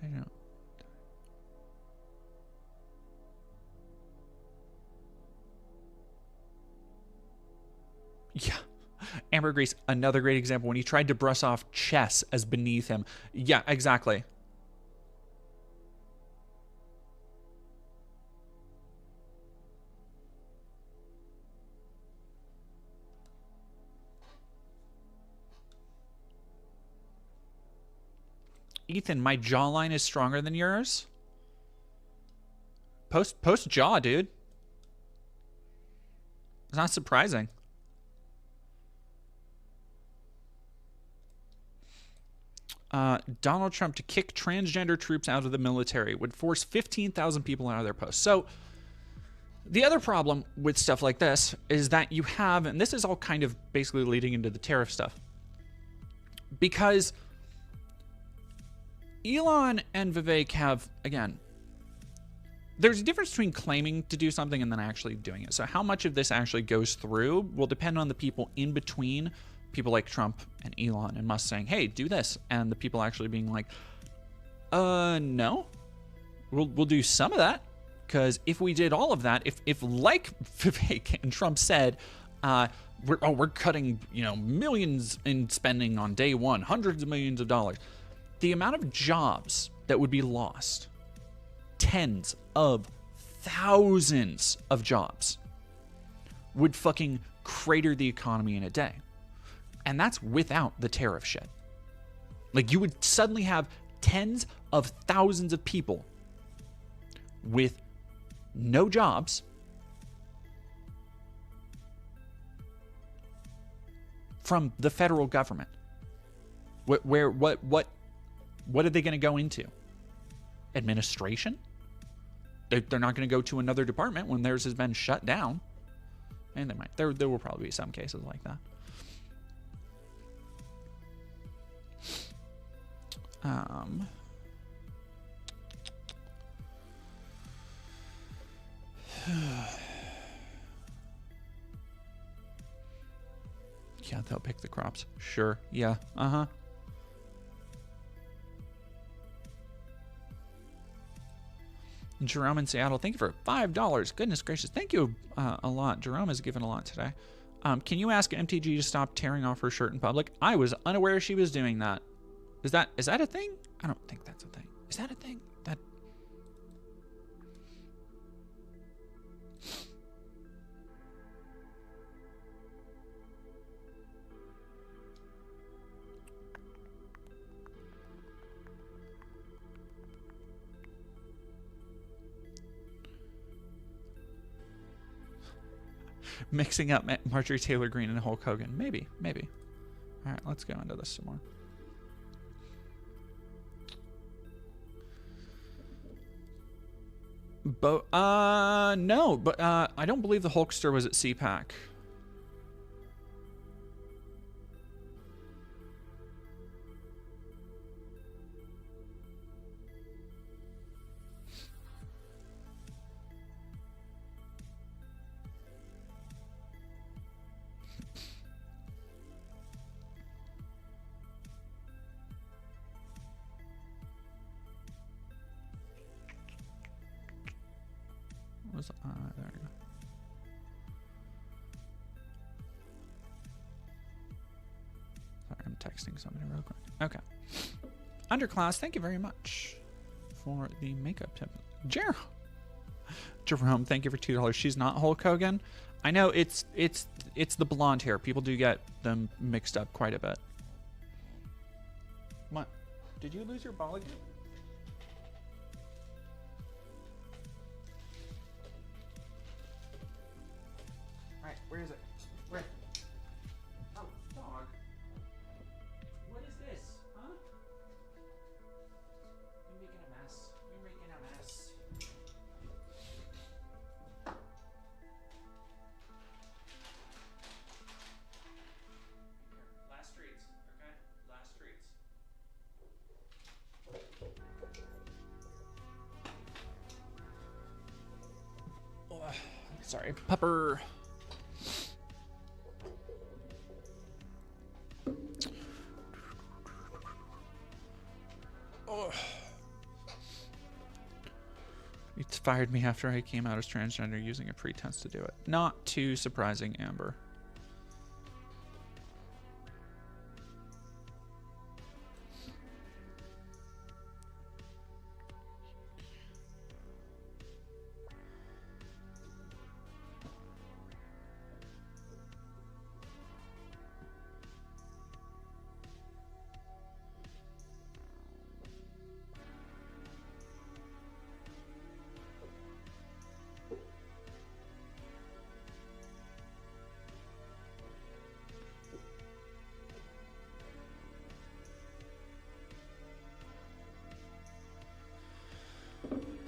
I know. Yeah. Amber Grace, another great example, when he tried to brush off chess as beneath him. Yeah, exactly. Ethan, my jawline is stronger than yours. Post jaw, dude. It's not surprising. Donald Trump to kick transgender troops out of the military would force 15,000 people out of their posts. So the other problem with stuff like this is that you have, and this is all kind of basically leading into the tariff stuff, because Elon and Vivek have, again, there's a difference between claiming to do something and then actually doing it. So how much of this actually goes through will depend on the people in between, people like Trump and Elon and Musk saying, hey, do this, and the people actually being like, no, we'll do some of that, because if we did all of that, if like Vivek and Trump said, we're cutting, millions in spending on day one, hundreds of millions of dollars, the amount of jobs that would be lost, tens of thousands of jobs, would fucking crater the economy in a day. And that's without the tariff shit. Like, you would suddenly have tens of thousands of people with no jobs, from the federal government. What are they going to go into? Administration? They're not going to go to another department when theirs has been shut down. And they might. There will probably be some cases like that. Yeah, they'll pick the crops. Sure. Yeah. Uh-huh. Jerome in Seattle, thank you for $5. Goodness gracious. Thank you a lot. Jerome has given a lot today. Can you ask MTG to stop tearing off her shirt in public? I was unaware she was doing that. Is that a thing? I don't think that's a thing. Is that a thing? That... Mixing up Marjorie Taylor Greene and Hulk Hogan. Maybe. All right, let's go into this some more. No, but I don't believe the Hulkster was at CPAC. There we go. Sorry, I'm texting somebody real quick. Okay. Underclass, thank you very much for the makeup tip. Jerome, thank you for $2. She's not Hulk Hogan. I know it's the blonde hair. People do get them mixed up quite a bit. What? Did you lose your ball again? Alright, where is it? Where? Oh, dog. What is this? Huh? You're making a mess. You're making a mess. Here, last treats, okay? Last treats. Oh, sorry, pupper. It's fired me after I came out as transgender using a pretense to do it. Not too surprising, Amber.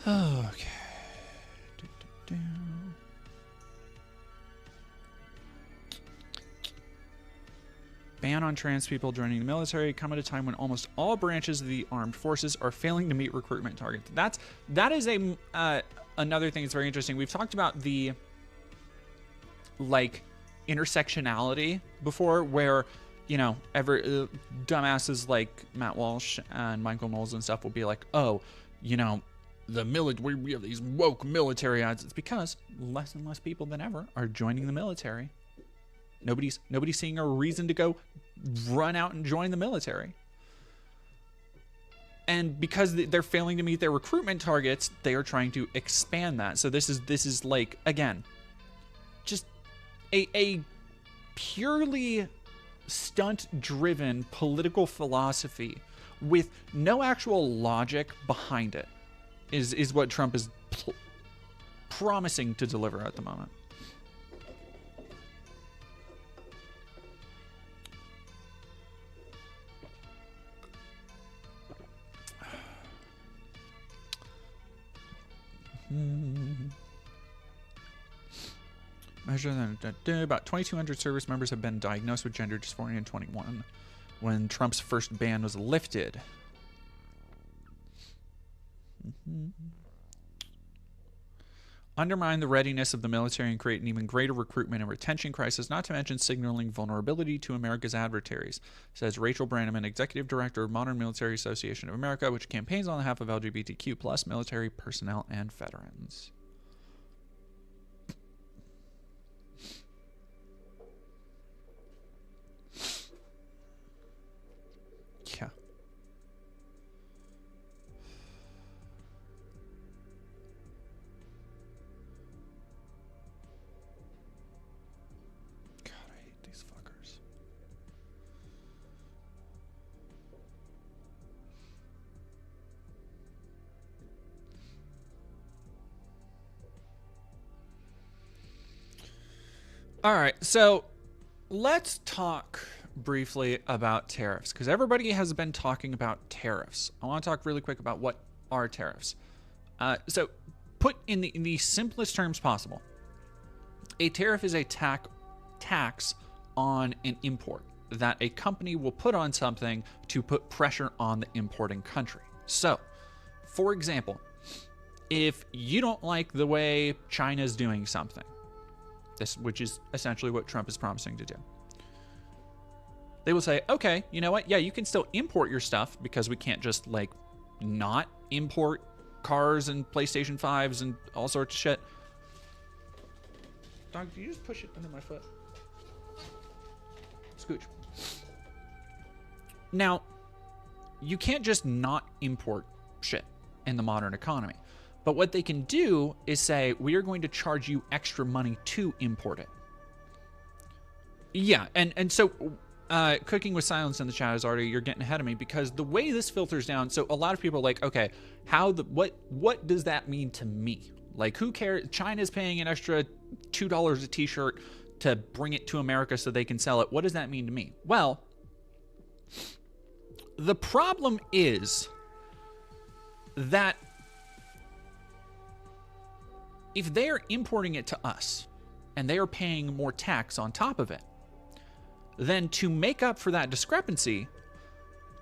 Okay. Ban on trans people joining the military come at a time when almost all branches of the armed forces are failing to meet recruitment targets. That is a another thing that's very interesting. We've talked about the intersectionality before, where dumbasses like Matt Walsh and Michael Knowles and stuff will be like, oh, the military, we have these woke military ads. It's because less and less people than ever are joining the military. Nobody's seeing a reason to go run out and join the military. And because they're failing to meet their recruitment targets, they are trying to expand that. So this is like, again, just a purely stunt-driven political philosophy with no actual logic behind it. Is what Trump is promising to deliver at the moment. Measure that about 2,200 service members have been diagnosed with gender dysphoria in 21 when Trump's first ban was lifted. Undermine the readiness of the military and create an even greater recruitment and retention crisis, not to mention signaling vulnerability to America's adversaries, says Rachel Brannaman, Executive Director of Modern Military Association of America, which campaigns on behalf of LGBTQ plus military personnel and veterans. Yeah. All right, so let's talk briefly about tariffs, because everybody has been talking about tariffs. I want to talk really quick about what are tariffs. So put in the simplest terms possible, a tariff is a tax on an import that a company will put on something to put pressure on the importing country. So, for example, if you don't like the way China's doing something, which is essentially what Trump is promising to do, they will say, okay, you know what? Yeah, you can still import your stuff because we can't just like not import cars and PlayStation 5s and all sorts of shit. Dog, do you just push it under my foot? Scooch. Now, you can't just not import shit in the modern economy. But what they can do is say, we are going to charge you extra money to import it. Yeah, and so Cooking with Silence in the chat is already, you're getting ahead of me, because the way this filters down, so a lot of people are like, okay, what does that mean to me? Like, who cares? China's paying an extra $2 a t-shirt to bring it to America so they can sell it. What does that mean to me? Well, the problem is that if they're importing it to us and they are paying more tax on top of it, then to make up for that discrepancy,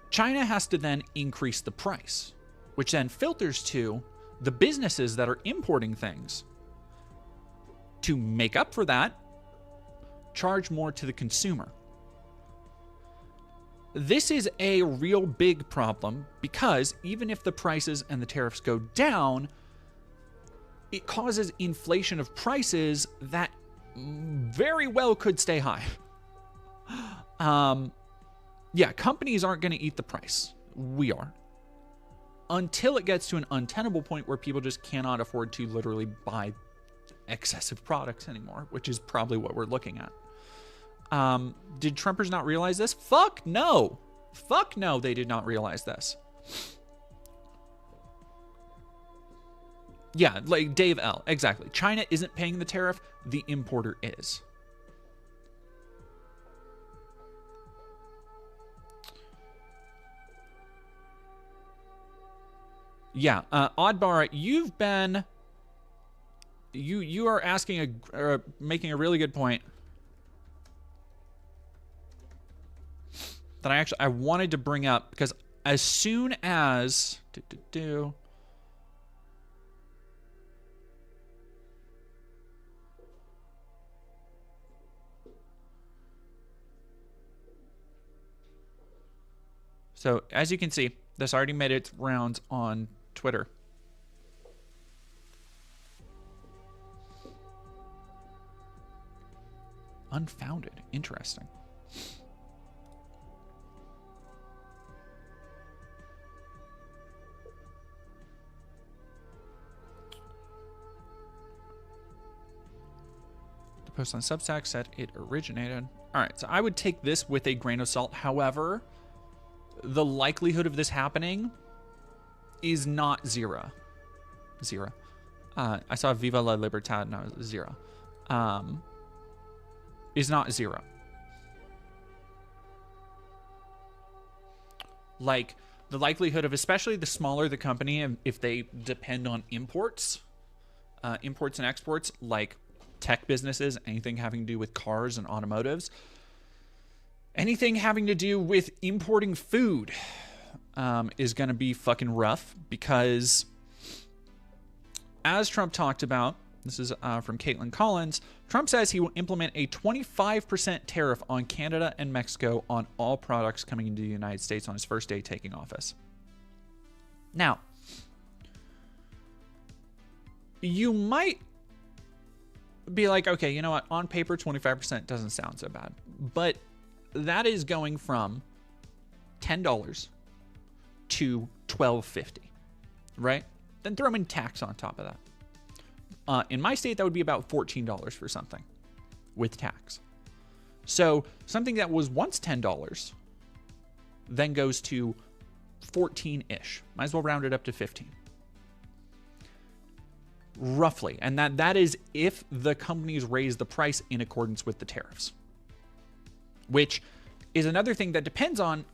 China has to then increase the price, which then filters to the businesses that are importing things. To make up for that, charge more to the consumer. This is a real big problem because even if the prices and the tariffs go down, it causes inflation of prices that very well could stay high. Yeah, companies aren't going to eat the price. We are. Until it gets to an untenable point where people just cannot afford to literally buy excessive products anymore, which is probably what we're looking at. Did Trumpers not realize this? Fuck no. Fuck no, they did not realize this. Yeah, like Dave L. Exactly. China isn't paying the tariff. The importer is. Yeah, Oddbar, you've been... You are asking making a really good point that I wanted to bring up, because as soon as so as you can see, this already made its rounds on Twitter. Unfounded. Interesting. The post on Substack said it originated. All right, so I would take this with a grain of salt. However, the likelihood of this happening is not zero. Zero. I saw Viva la Libertad and I was zero. Is not zero. Like, the likelihood of, especially the smaller the company, if they depend on imports and exports, like tech businesses, anything having to do with cars and automotives, anything having to do with importing food is going to be fucking rough, because as Trump talked about, this is from Caitlin Collins, Trump says he will implement a 25% tariff on Canada and Mexico on all products coming into the United States on his first day taking office. Now, you might be like, okay, you know what? On paper, 25% doesn't sound so bad. But that is going from $10 to $12.50, right? Then throw in tax on top of that. In my state, that would be about $14 for something with tax. So something that was once $10 then goes to 14-ish. Might as well round it up to 15. Roughly. And that is if the companies raise the price in accordance with the tariffs. Which is another thing that depends on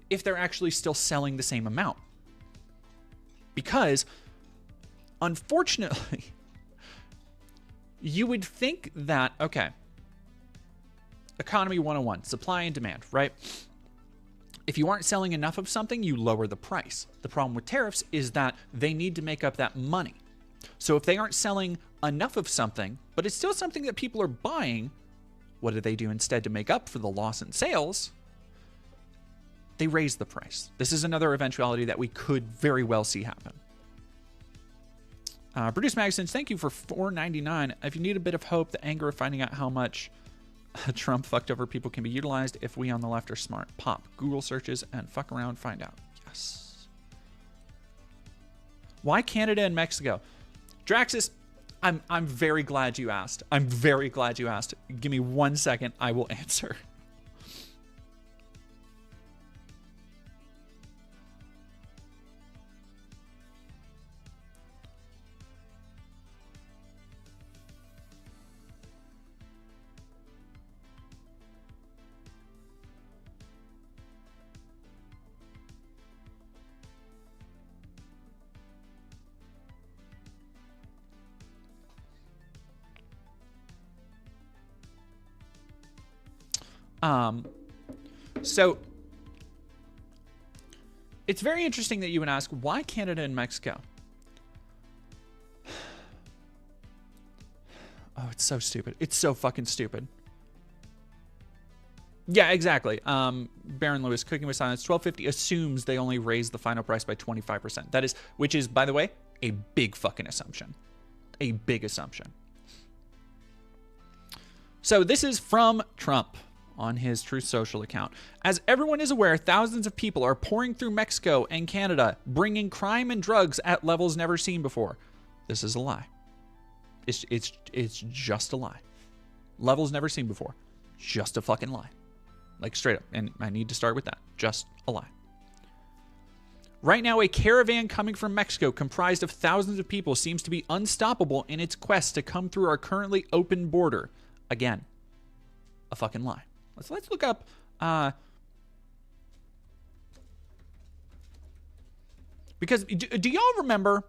if they're actually still selling the same amount. Because, unfortunately, you would think that, okay, economy 101, supply and demand, right? If you aren't selling enough of something, you lower the price. The problem with tariffs is that they need to make up that money. So if they aren't selling enough of something, but it's still something that people are buying, what do they do instead to make up for the loss in sales? They raise the price. This is another eventuality that we could very well see happen. Produce Magazines, thank you for $4.99. If you need a bit of hope, the anger of finding out how much Trump fucked over people can be utilized if we on the left are smart. Pop Google searches and fuck around, find out. Yes. Why Canada and Mexico? Draxus, I'm very glad you asked. I'm very glad you asked. Give me 1 second. I will answer. So it's very interesting that you would ask, why Canada and Mexico? Oh, it's so stupid. It's so fucking stupid. Yeah, exactly. Baron Lewis, Cooking with Silence, $12.50 assumes they only raise the final price by 25%. That is, which is, by the way, a big fucking assumption. A big assumption. So this is from Trump on his Truth Social account. As everyone is aware, thousands of people are pouring through Mexico and Canada, bringing crime and drugs at levels never seen before. This is a lie. It's just a lie. Levels never seen before. Just a fucking lie. Like straight up. And I need to start with that. Just a lie. Right now, a caravan coming from Mexico comprised of thousands of people seems to be unstoppable in its quest to come through our currently open border. Again, a fucking lie. Let's look up because do y'all remember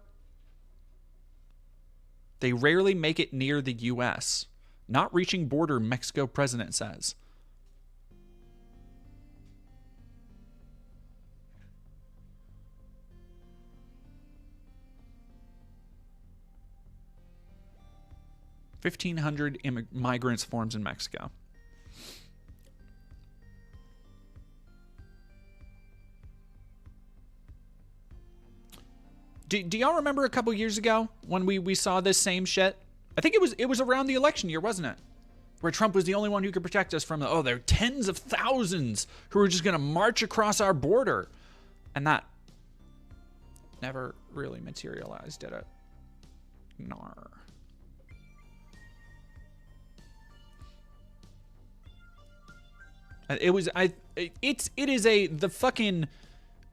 they rarely make it near the US? Not reaching border, Mexico president says. $1,500 migrants forms in Mexico. Do y'all remember a couple years ago when we saw this same shit? I think it was around the election year, wasn't it? Where Trump was the only one who could protect us from there are tens of thousands who are just going to march across our border. And that never really materialized, did it? Nar.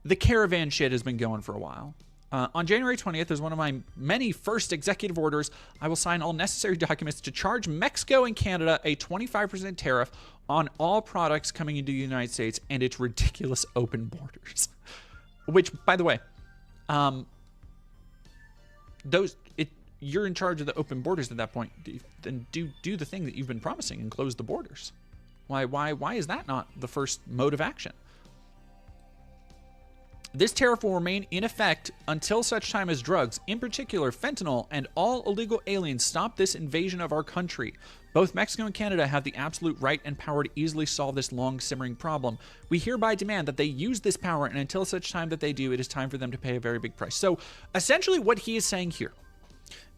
The caravan shit has been going for a while. On January 20th, as one of my many first executive orders, I will sign all necessary documents to charge Mexico and Canada a 25% tariff on all products coming into the United States and its ridiculous open borders. Which, by the way, you're in charge of the open borders at that point. Then do the thing that you've been promising and close the borders. Why is that not the first mode of action? This tariff will remain in effect until such time as drugs, in particular fentanyl, and all illegal aliens stop this invasion of our country. Both Mexico and Canada have the absolute right and power to easily solve this long-simmering problem. We hereby demand that they use this power, and until such time that they do, it is time for them to pay a very big price. So, essentially what he is saying here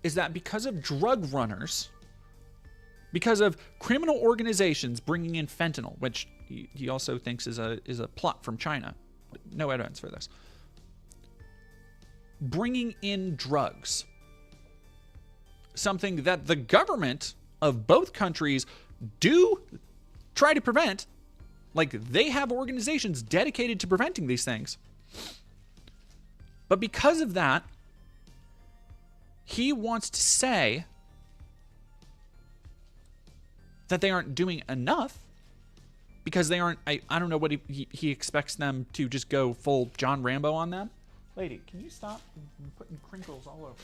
is that because of drug runners, because of criminal organizations bringing in fentanyl, which he also thinks is a plot from China, no evidence for this, bringing in drugs, something that the government of both countries do try to prevent, like they have organizations dedicated to preventing these things. But because of that, he wants to say that they aren't doing enough because they aren't, I don't know what he expects them to just go full John Rambo on them. Lady, can you stop putting crinkles all over?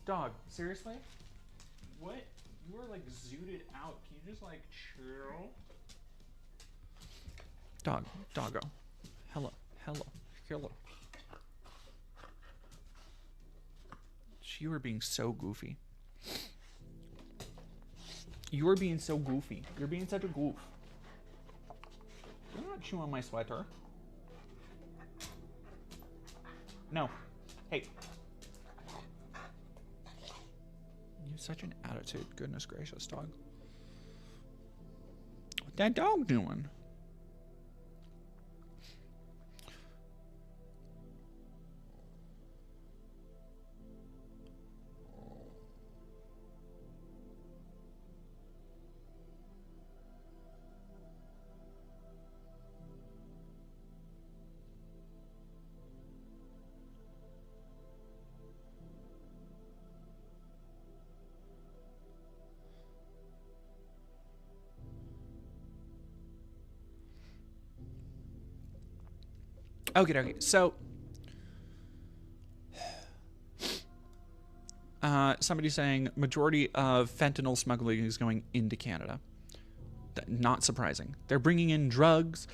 Dog, seriously? What? You are like zooted out. Can you just like chill? Doggo. Hello. You are being so goofy. You are being so goofy. You're being such a goof. You're not chewing on my sweater. No. Hey. You have such an attitude. Goodness gracious, dog. What that dog doing? Okay. So, somebody saying majority of fentanyl smuggling is going into Canada. Not surprising. They're bringing in drugs.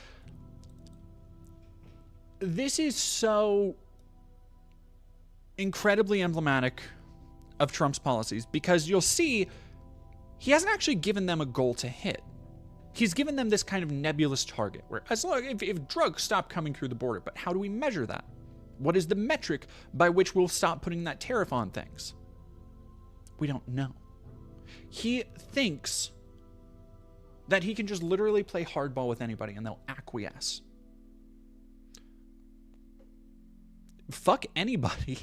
This is so incredibly emblematic of Trump's policies because you'll see he hasn't actually given them a goal to hit. He's given them this kind of nebulous target where as long if drugs stop coming through the border, but how do we measure that? What is the metric by which we'll stop putting that tariff on things? We don't know. He thinks that he can just literally play hardball with anybody and they'll acquiesce. Fuck anybody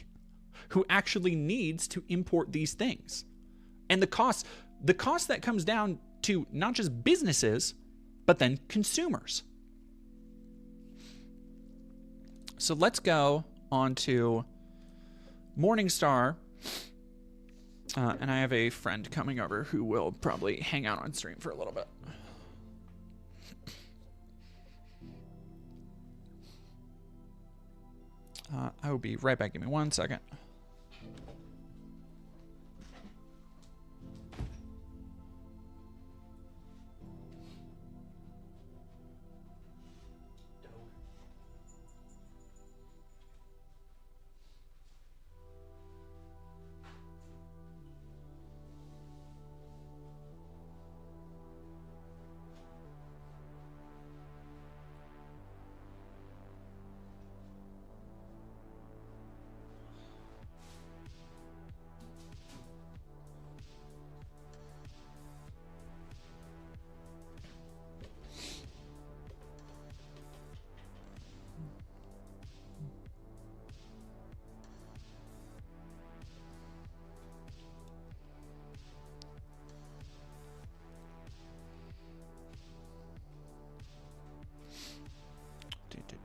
who actually needs to import these things. And the cost that comes down to not just businesses, but then consumers. So let's go on to Morningstar. And I have a friend coming over who will probably hang out on stream for a little bit. I will be right back. Give me 1 second.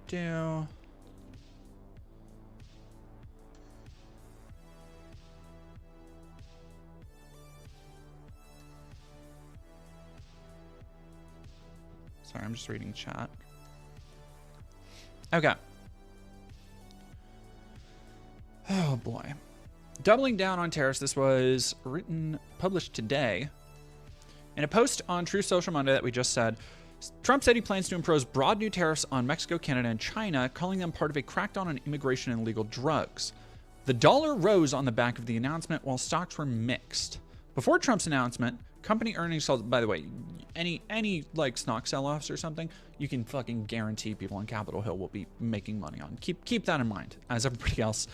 Do. Sorry, I'm just reading chat. Okay. Oh boy. Doubling down on tariffs. This was published today. In a post on Truth Social Monday that we just said, Trump said he plans to impose broad new tariffs on Mexico, Canada, and China, calling them part of a crackdown on immigration and illegal drugs. The dollar rose on the back of the announcement while stocks were mixed. Before Trump's announcement, company earnings, by the way, any like stock sell-offs or something, you can fucking guarantee people on Capitol Hill will be making money on. Keep that in mind as everybody else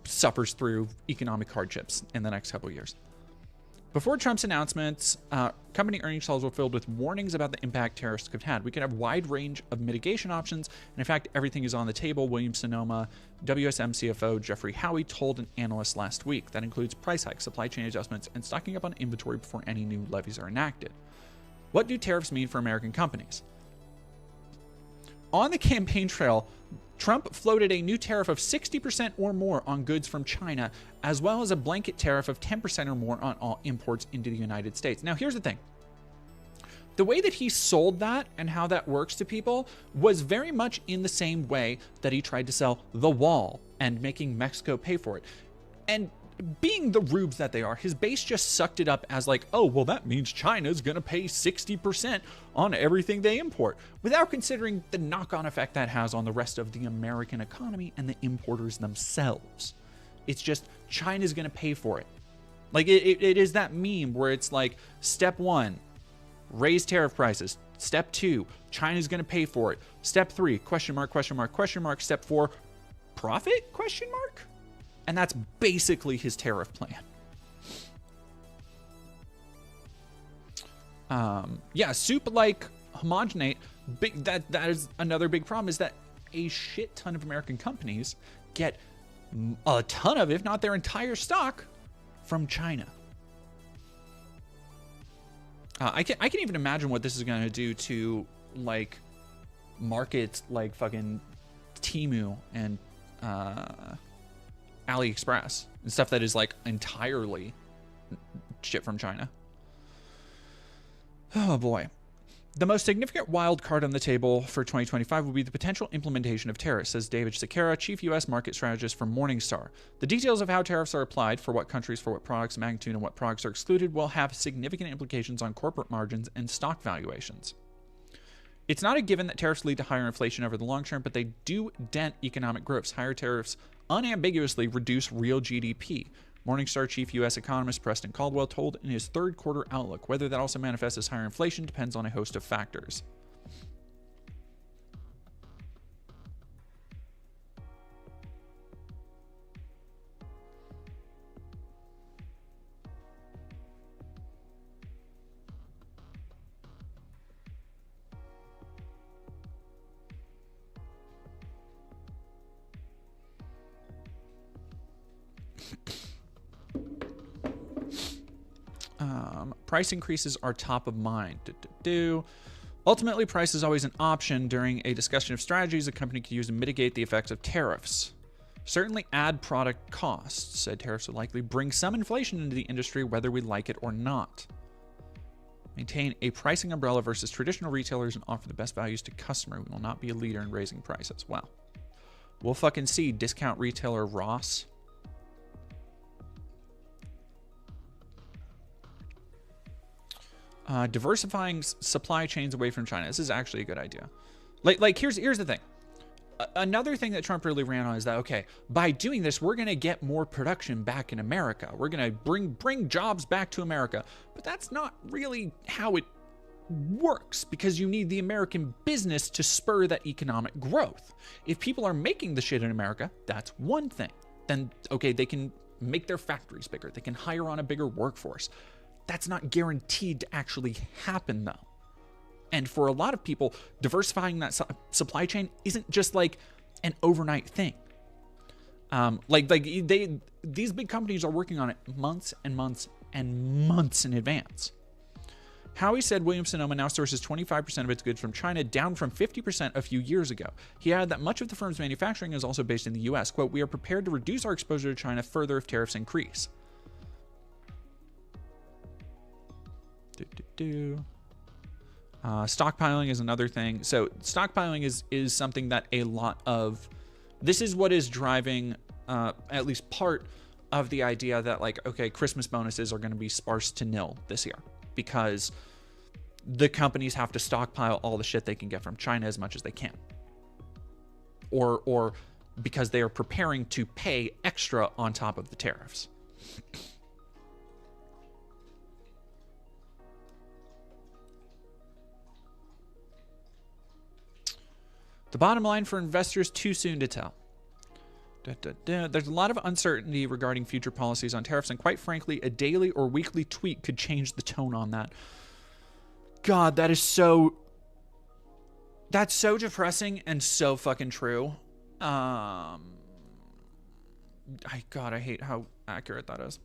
suffers through economic hardships in the next couple of years. Before Trump's announcements, company earnings calls were filled with warnings about the impact tariffs could have had. We could have a wide range of mitigation options, and in fact, everything is on the table. Williams-Sonoma WSM CFO Jeffrey Howie told an analyst last week. That includes price hikes, supply chain adjustments, and stocking up on inventory before any new levies are enacted. What do tariffs mean for American companies? On the campaign trail, Trump floated a new tariff of 60% or more on goods from China, as well as a blanket tariff of 10% or more on all imports into the United States. Now, here's the thing. The way that he sold that and how that works to people was very much in the same way that he tried to sell the wall and making Mexico pay for it. And being the rubes that they are, his base just sucked it up as like, oh, well, that means China's going to pay 60% on everything they import, without considering the knock-on effect that has on the rest of the American economy and the importers themselves. It's just China's going to pay for it. Like it is that meme where it's like, step 1, raise tariff prices. Step 2, China's going to pay for it. Step 3, question mark, question mark, question mark. Step 4, profit, question mark? And that's basically his tariff plan. Yeah, soup like homogenate. That is another big problem, is that a shit ton of American companies get a ton of, if not their entire stock, from China. I can even imagine what this is going to do to like markets like fucking Temu and AliExpress and stuff that is like entirely shit from China. Oh boy. The most significant wild card on the table for 2025 will be the potential implementation of tariffs, says David Sequeira, chief U.S. market strategist for Morningstar. The details of how tariffs are applied, for what countries, for what products, magnitude, and what products are excluded will have significant implications on corporate margins and stock valuations. It's not a given that tariffs lead to higher inflation over the long term, but they do dent economic growth. Higher tariffs unambiguously reduce real GDP. Morningstar chief U.S. economist Preston Caldwell told in his third quarter outlook. Whether that also manifests as higher inflation depends on a host of factors. Price increases are top of mind. Ultimately, price is always an option during a discussion of strategies a company can use to mitigate the effects of tariffs. Certainly add product costs. Said tariffs will likely bring some inflation into the industry, whether we like it or not. Maintain a pricing umbrella versus traditional retailers and offer the best values to customer. We will not be a leader in raising prices. Well, we'll fucking see. Discount retailer Ross. Diversifying supply chains away from China. This is actually a good idea. Like here's the thing. Another thing that Trump really ran on is that, okay, by doing this, we're going to get more production back in America. We're going to bring jobs back to America. But that's not really how it works, because you need the American business to spur that economic growth. If people are making the shit in America, that's one thing. Then, okay, they can make their factories bigger. They can hire on a bigger workforce. That's not guaranteed to actually happen, though. And for a lot of people, diversifying that supply chain isn't just like an overnight thing. These big companies are working on it months and months and months in advance. Howie said Williams-Sonoma now sources 25% of its goods from China, down from 50% a few years ago. He added that much of the firm's manufacturing is also based in the U.S. Quote, "We are prepared to reduce our exposure to China further if tariffs increase." Stockpiling is another thing. So stockpiling is something that a lot of, this is what is driving at least part of the idea that, like, okay, Christmas bonuses are going to be sparse to nil this year because the companies have to stockpile all the shit they can get from China as much as they can. Or because they are preparing to pay extra on top of the tariffs. The bottom line for investors, too soon to tell. There's a lot of uncertainty regarding future policies on tariffs, and quite frankly, a daily or weekly tweet could change the tone on that. God, that's so depressing and so fucking true. I hate how accurate that is.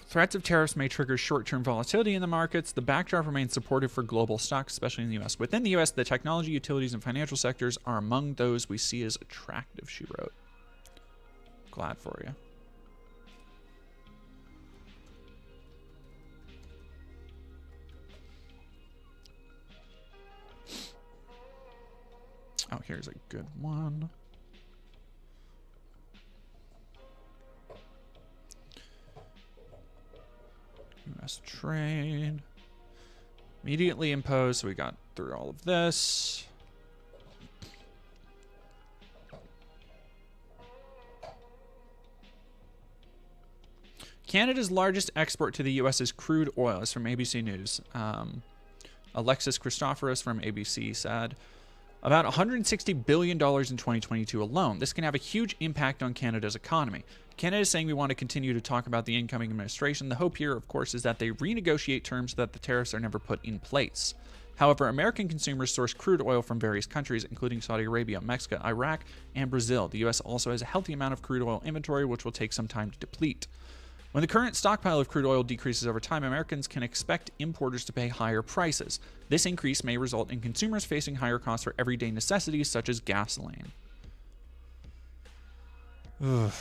Threats of tariffs may trigger short-term volatility in the markets. The backdrop remains supportive for global stocks, especially in the U.S. Within the U.S., the technology, utilities, and financial sectors are among those we see as attractive, she wrote. Glad for you. Oh, here's a good one. U.S. trade. Immediately imposed. So we got through all of this. Canada's largest export to the U.S. is crude oil. It's from ABC News. Alexis Christoforous from ABC said, about $160 billion in 2022 alone. This can have a huge impact on Canada's economy. Canada is saying we want to continue to talk about the incoming administration. The hope here, of course, is that they renegotiate terms so that the tariffs are never put in place. However, American consumers source crude oil from various countries, including Saudi Arabia, Mexico, Iraq, and Brazil. The U.S. also has a healthy amount of crude oil inventory, which will take some time to deplete. When the current stockpile of crude oil decreases over time, Americans can expect importers to pay higher prices. This increase may result in consumers facing higher costs for everyday necessities such as gasoline. Ugh.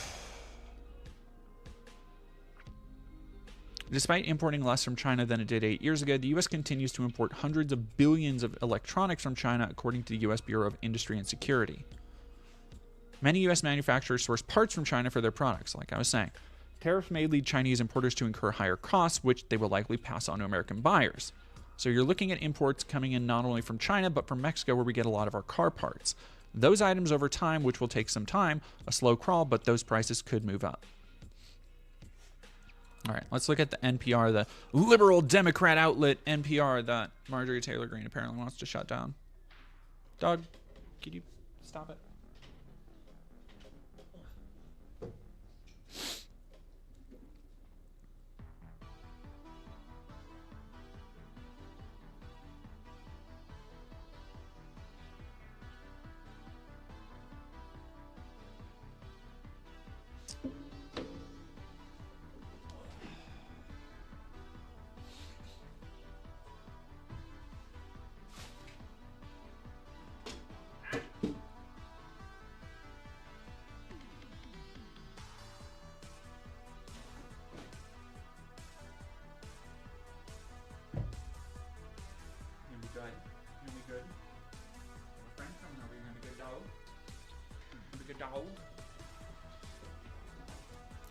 Despite importing less from China than it did 8 years ago, the U.S. continues to import hundreds of billions of electronics from China, according to the U.S. Bureau of Industry and Security. Many U.S. manufacturers source parts from China for their products, like I was saying. Tariffs may lead Chinese importers to incur higher costs, which they will likely pass on to American buyers. So you're looking at imports coming in not only from China, but from Mexico, where we get a lot of our car parts. Those items over time, which will take some time, a slow crawl, but those prices could move up. All right, let's look at the NPR, the liberal Democrat outlet NPR that Marjorie Taylor Greene apparently wants to shut down. Dog, could you stop it?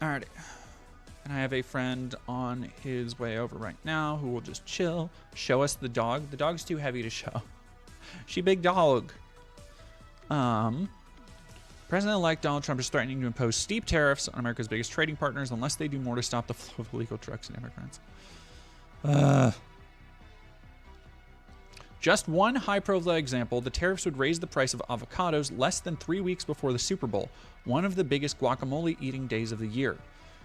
Alrighty. And I have a friend on his way over right now who will just chill, show us the dog. The dog's too heavy to show. She big dog. President-elect Donald Trump is threatening to impose steep tariffs on America's biggest trading partners unless they do more to stop the flow of illegal drugs and immigrants. Just one high-profile example, the tariffs would raise the price of avocados less than 3 weeks before the Super Bowl, one of the biggest guacamole-eating days of the year.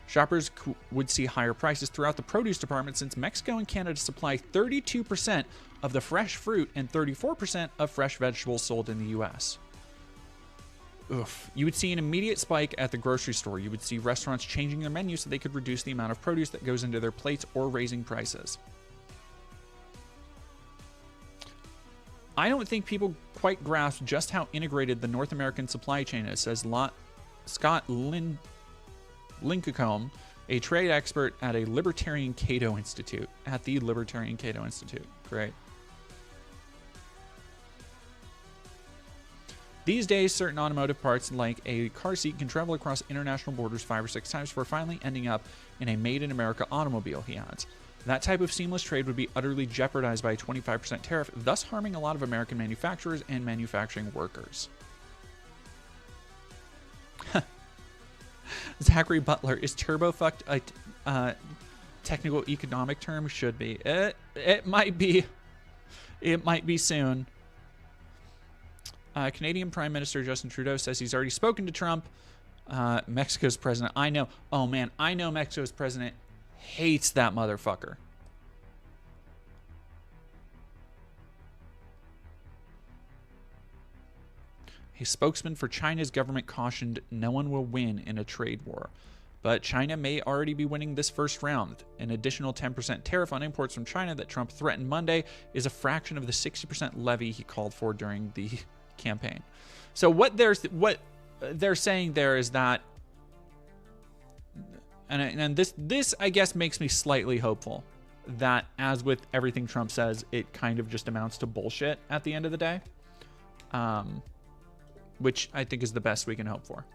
Shoppers would see higher prices throughout the produce department since Mexico and Canada supply 32% of the fresh fruit and 34% of fresh vegetables sold in the U.S. Oof. You would see an immediate spike at the grocery store. You would see restaurants changing their menus so they could reduce the amount of produce that goes into their plates or raising prices. I don't think people quite grasp just how integrated the North American supply chain is, says Scott Lincecum, a trade expert at the Libertarian Cato Institute. Great. These days, certain automotive parts, like a car seat, can travel across international borders 5 or 6 times before finally ending up in a made-in-America automobile, he adds. That type of seamless trade would be utterly jeopardized by a 25% tariff, thus harming a lot of American manufacturers and manufacturing workers. Zachary Butler, is turbo-fucked a technical economic term? Should be. It might be. It might be soon. Canadian Prime Minister Justin Trudeau says he's already spoken to Trump. Mexico's president, I know. Oh, man, I know Mexico's president hates that motherfucker. A spokesman for China's government cautioned no one will win in a trade war. But China may already be winning this first round. An additional 10% tariff on imports from China that Trump threatened Monday is a fraction of the 60% levy he called for during the campaign. So what they're saying there is that, and this I guess makes me slightly hopeful that, as with everything Trump says, it kind of just amounts to bullshit at the end of the day, which I think is the best we can hope for.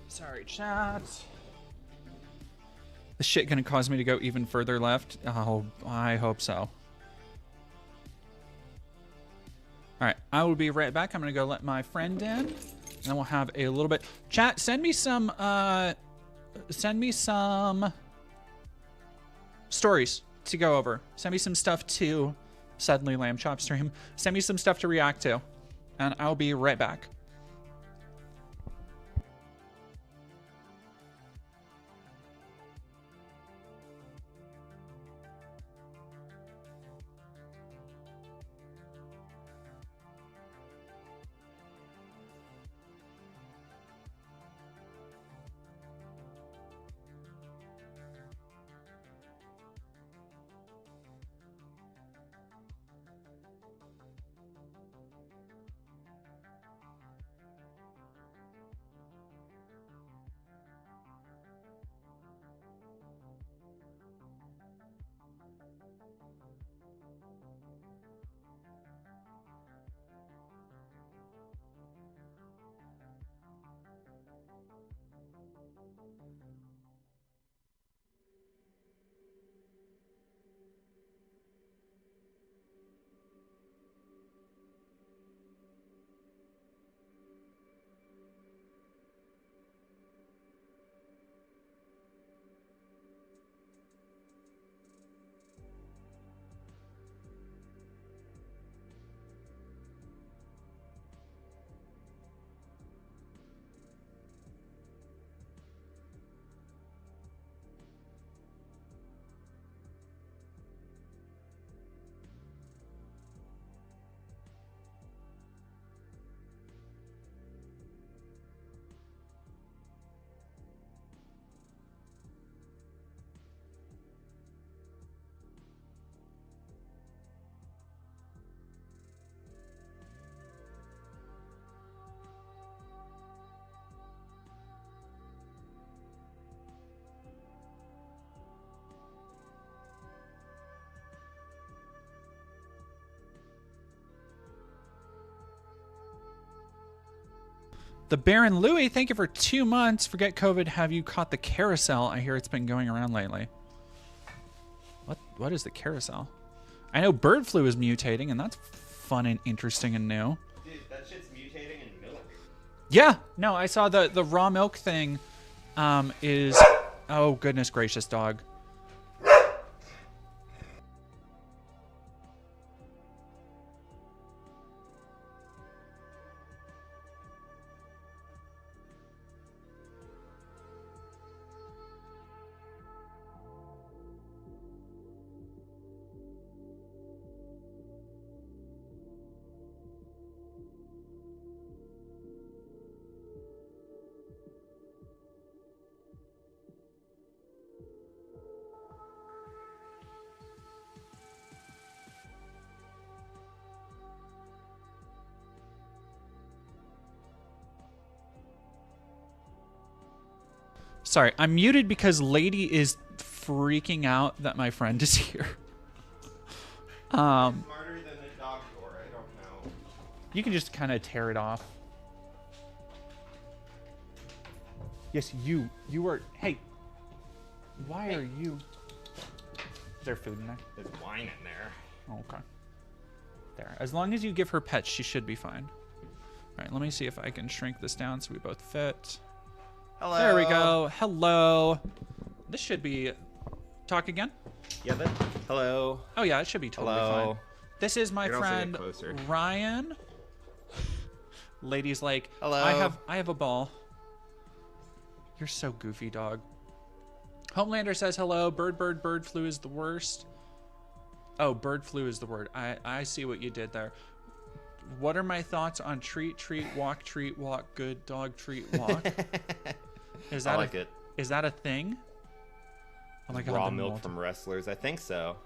Sorry, chat. This shit gonna cause me to go even further left? Oh, I hope so. Alright, I will be right back. I'm gonna go let my friend in. And then we'll have a little bit. Chat, send me some stories to go over. Send me some stuff to Suddenly Lamb Chop stream. Send me some stuff to react to. And I'll be right back. The Baron Louis, thank you for 2 months. Forget COVID. Have you caught the carousel? I hear it's been going around lately. What is the carousel? I know bird flu is mutating, and that's fun and interesting and new. Dude, that shit's mutating in milk. Yeah. No, I saw the raw milk thing is... Oh, goodness gracious, dog. Sorry, I'm muted because Lady is freaking out that my friend is here. Smarter than the dog door, I don't know. You can just kind of tear it off. Yes, you are... Hey, why are you... Is there food in there? There's wine in there. Oh, okay. There. As long as you give her pets, she should be fine. All right, let me see if I can shrink this down so we both fit. Hello. There we go. Hello. This should be... Talk again? Yeah, but hello. Oh, yeah, it should be totally fine. This is my friend Ryan. Lady's like, hello. I have a ball. You're so goofy, dog. Homelander says hello. Bird flu is the worst. Oh, bird flu is the word. I see what you did there. What are my thoughts on treat, walk, good dog, treat, walk? Is that I like it. Is that a thing? Oh my god. Raw milk from wrestlers. I think so.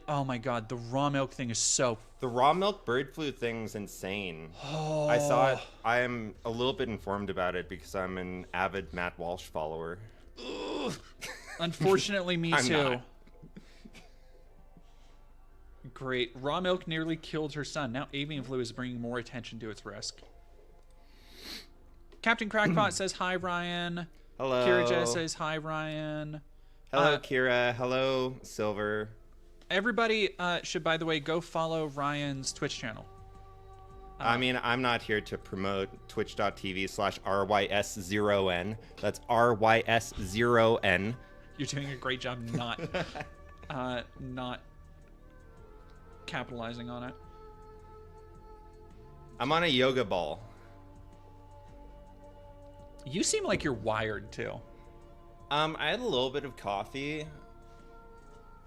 Oh my god, the raw milk thing is so... The raw milk bird flu thing's insane. Oh. I saw it. I am a little bit informed about it because I'm an avid Matt Walsh follower. Unfortunately, me I'm too. not. Great. Raw milk nearly killed her son. Now avian flu is bringing more attention to its risk. Captain Crackpot says hi, Ryan. Hello. Kira Jess says hi, Ryan. Hello, Kira. Hello, Silver. Everybody should, by the way, go follow Ryan's Twitch channel. I mean, I'm not here to promote twitch.tv/RYS0N. That's RYS0N. You're doing a great job not capitalizing on it. I'm on a yoga ball. You seem like you're wired too. I had a little bit of coffee.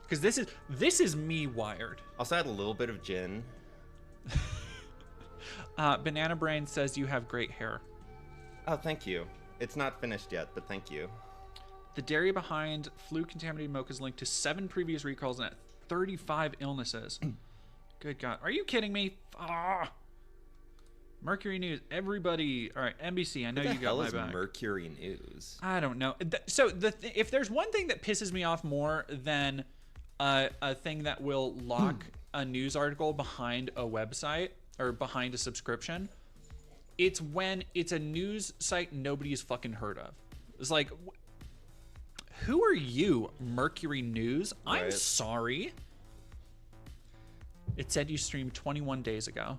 Because this is me wired. Also had a little bit of gin. Banana Brain says you have great hair. Oh, thank you. It's not finished yet, but thank you. The dairy behind flu-contaminated milk is linked to 7 previous recalls and 35 illnesses. Good God. Are you kidding me? Ah. Mercury News. Everybody. All right, NBC, I know you got my back. Mercury News? I don't know. So if there's one thing that pisses me off more than a thing that will lock a news article behind a website or behind a subscription, it's when it's a news site nobody's fucking heard of. It's like, who are you, Mercury News? Right. I'm sorry. It said you streamed 21 days ago.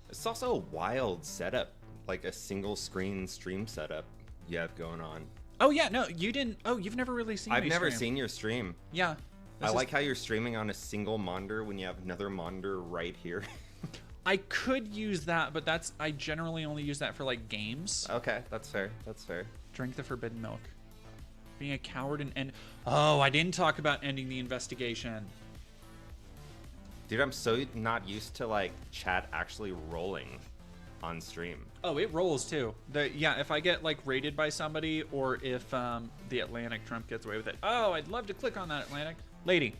It's also a wild setup, like a single screen stream setup you have going on. Oh yeah, no, you didn't. Oh, you've never really seen. I've never seen your stream. Yeah. I like how you're streaming on a single monitor when you have another monitor right here. I could use that, but I generally only use that for like games. Okay, that's fair. That's fair. Drink the forbidden milk. Being a coward and oh, I didn't talk about ending the investigation. Dude, I'm so not used to like chat actually rolling on stream. Oh, it rolls too. Yeah, if I get like raided by somebody or if the Atlantic Trump gets away with it. Oh, I'd love to click on that Atlantic. Lady.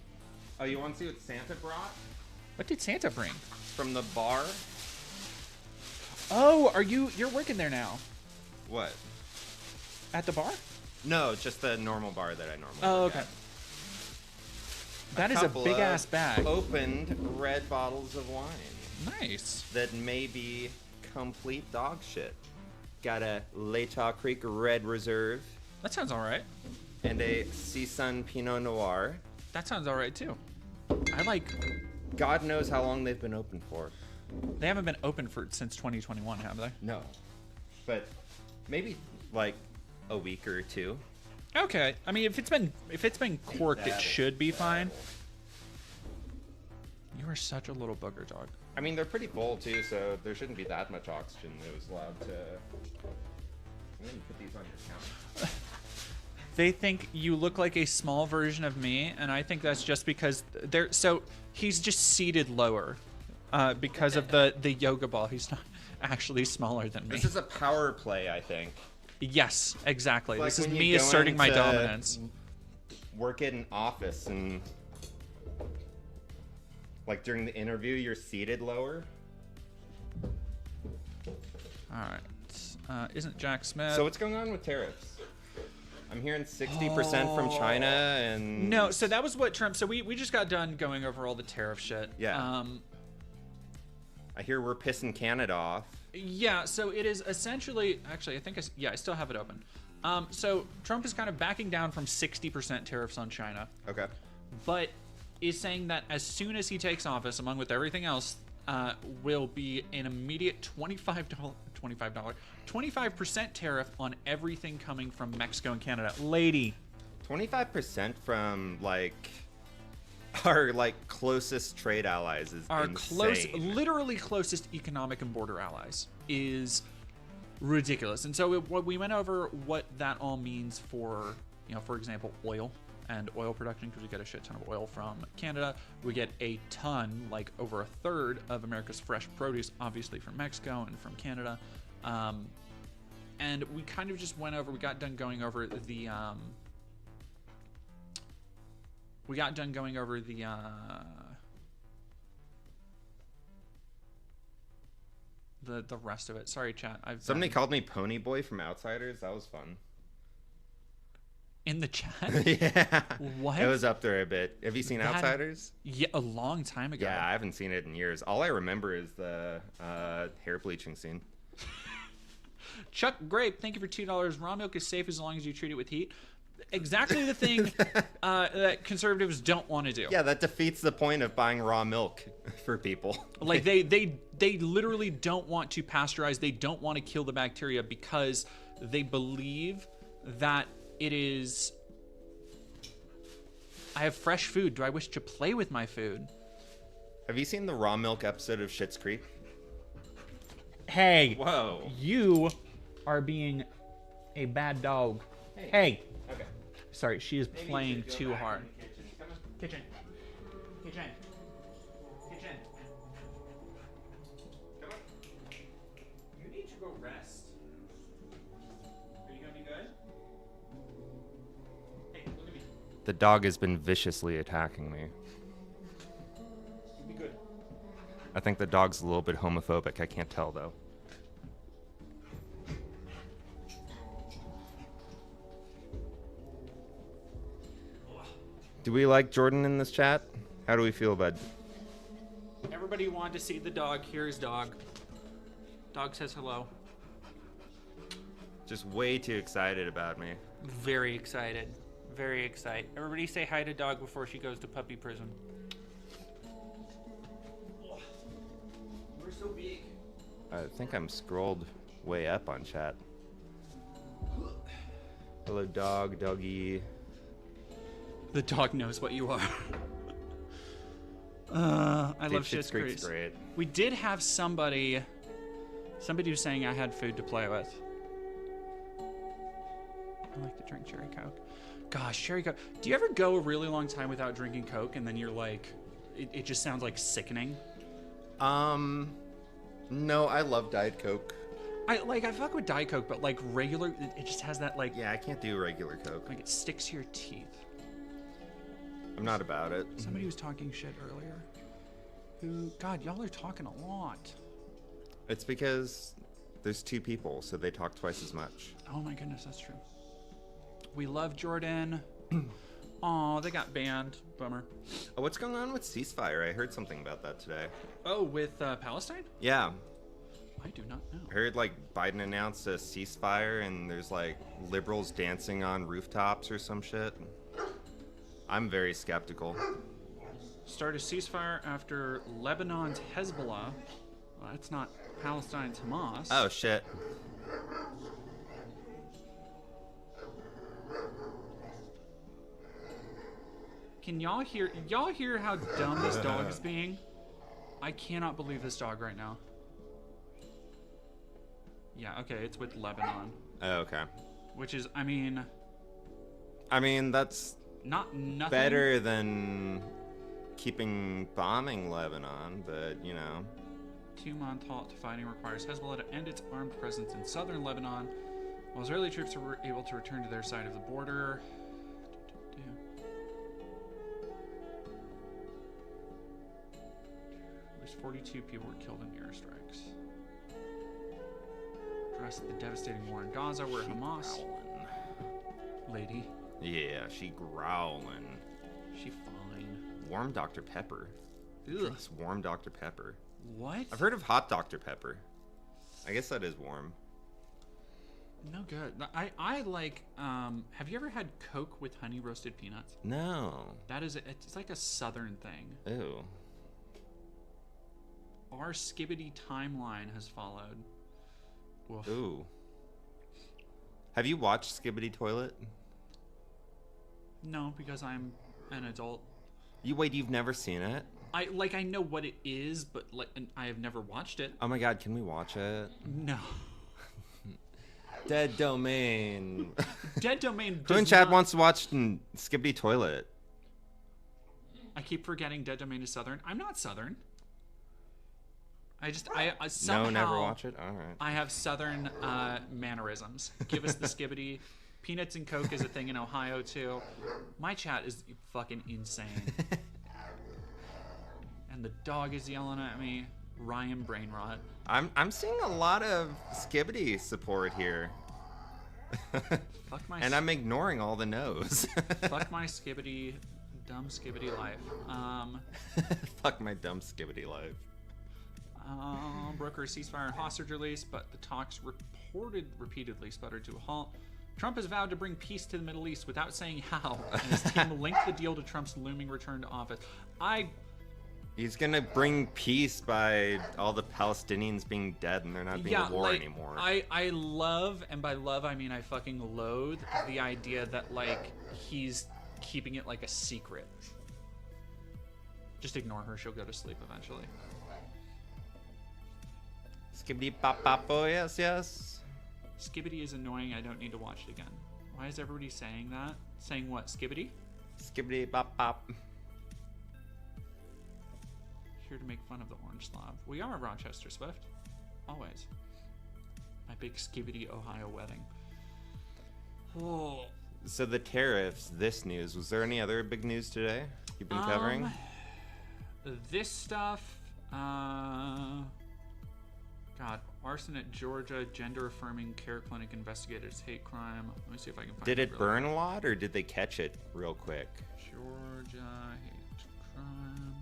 Oh, you want to see what Santa brought? What did Santa bring? From the bar? Oh, you're working there now? What? At the bar? No, just the normal bar that I normally work okay. at. That is a big ass bag. Opened red bottles of wine. Nice. That may be complete dog shit. Got a Latah Creek Red Reserve That sounds all right. and a Seasun Pinot Noir. That sounds all right too. I like. God knows how long they've been open for. They haven't been open since 2021, have they? No. But maybe like a week or two. Okay. I mean, if it's been corked, it should be fine. You are such a little booger dog. I mean, they're pretty full too, so there shouldn't be that much oxygen that was allowed to. I'm gonna put these on your counter. They think you look like a small version of me, and I think that's just because they're so. He's just seated lower, because of the yoga ball. He's not actually smaller than me. This is a power play, I think. Yes, exactly. Like this is when you me go asserting my into dominance. Work at an office and like during the interview, you're seated lower. All right. Isn't Jack Smith? So what's going on with tariffs? I'm hearing 60% from China and No, so that was what Trump. So we just got done going over all the tariff shit. Yeah. I hear we're pissing Canada off. Yeah, so it is essentially, actually, I think, I still have it open. So Trump is kind of backing down from 60% tariffs on China, Okay. but is saying that as soon as he takes office, along with everything else, will be an immediate $25% tariff on everything coming from Mexico and Canada. Lady. 25% from like our like closest trade allies is Our insane. literally closest economic and border allies is ridiculous. And so we went over what that all means for, for example, oil and oil production, because we get a shit ton of oil from Canada. We get a ton, like over a third of America's fresh produce, obviously from Mexico and from Canada. And we kind of just went over, we got done going over the rest of it. Sorry, chat. Somebody called me Pony Boy from Outsiders. That was fun. In the chat? Yeah. What? It was up there a bit. Have you seen Outsiders? Yeah, a long time ago. Yeah, I haven't seen it in years. All I remember is the hair bleaching scene. Chuck Grape, thank you for $2. Raw milk is safe as long as you treat it with heat. Exactly the thing that conservatives don't want to do. Yeah, that defeats the point of buying raw milk for people. Like they literally don't want to pasteurize. They don't want to kill the bacteria because they believe that it is. I have fresh food. Do I wish to play with my food? Have you seen the raw milk episode of Schitt's Creek? Hey. Whoa. You are being a bad dog. Hey. Okay. Sorry, she is playing too hard. Kitchen. Kitchen. Kitchen. Come on. You need to go rest. Are you gonna be good? Hey, look at me. The dog has been viciously attacking me. You be good. I think the dog's a little bit homophobic. I can't tell though. Do we like Jordan in this chat? How do we feel about? Everybody wanted to see the dog. Here's dog. Dog says hello. Just way too excited about me. Very excited. Very excited. Everybody say hi to dog before she goes to puppy prison. We're so big. I think I'm scrolled way up on chat. Hello, dog, doggy. The dog knows what you are. I love Schitt's Creek. Great. We did have somebody was saying I had food to play with. I like to drink cherry Coke. Gosh, cherry Coke. Do you ever go a really long time without drinking Coke and then you're like, it just sounds like sickening? No, I love Diet Coke. I fuck with Diet Coke, but like regular, it just has that like, Yeah, I can't do regular Coke. like it sticks to your teeth. I'm not about it. Somebody was talking shit earlier. God, y'all are talking a lot. It's because there's two people, so they talk twice as much. Oh my goodness, that's true. We love Jordan. Aw, they got banned. Bummer. Oh, what's going on with ceasefire? I heard something about that today. Oh, with Palestine? Yeah. I do not know. I heard like Biden announced a ceasefire and there's like liberals dancing on rooftops or some shit. I'm very skeptical. Start a ceasefire after Lebanon's Hezbollah. Well, that's not Palestine's Hamas. Oh shit. Can y'all hear how dumb this dog is being? I cannot believe this dog right now. Yeah, okay, it's with Lebanon. Oh, okay. Which is, I mean, that's nothing better than keeping bombing Lebanon, but you know. 2-month halt to fighting requires Hezbollah to end its armed presence in southern Lebanon, while Israeli troops were able to return to their side of the border. At least 42 people were killed in airstrikes. Address the devastating war in Gaza, where Hamas lady. Yeah, she growling. She fine. Warm Dr. Pepper. Ugh. It's warm Dr. Pepper. What? I've heard of hot Dr. Pepper. I guess that is warm. No good. I like. Have you ever had Coke with honey roasted peanuts? No. That is. It's like a southern thing. Ew. Our Skibbity timeline has followed. Woof. Ooh. Have you watched Skibbity Toilet? No, because I'm an adult. You've never seen it? I know what it is, but I have never watched it. Oh my god, can we watch it? No. Dead Domain. Dead Domain. Who in chat wants to watch Skibbity Toilet? I keep forgetting Dead Domain is Southern. I'm not Southern. I somehow. No, never watch it. All right. I have Southern mannerisms. Give us the Skibbity. Peanuts and Coke is a thing in Ohio too. My chat is fucking insane. And the dog is yelling at me. Ryan Brainrot. I'm seeing a lot of Skibbity support here. Fuck my. And I'm ignoring all the no's. Fuck my Skibbity, dumb Skibbity life. Fuck my dumb Skibbity life. Broker ceasefire and hostage release, but the talks repeatedly sputtered to a halt. Trump has vowed to bring peace to the Middle East without saying how, and his team linked the deal to Trump's looming return to office. He's gonna bring peace by all the Palestinians being dead and there not being a war anymore. I love, and by love I mean I fucking loathe, the idea that he's keeping it like a secret. Just ignore her, she'll go to sleep eventually. Skibbity pop pop, oh yes, yes. Skibbity is annoying, I don't need to watch it again. Why is everybody saying that? Saying what, Skibbity? Skibbity pop pop. Here to make fun of the Orange Slav. We are Rochester Swift. Always. My big Skibbity Ohio wedding. Oh. So the tariffs, this news, was there any other big news today you've been covering? This stuff, God, arson at Georgia, gender-affirming care clinic investigated as hate crime. Let me see if I can find it. Did it burn a lot, or did they catch it real quick? Georgia hate crime.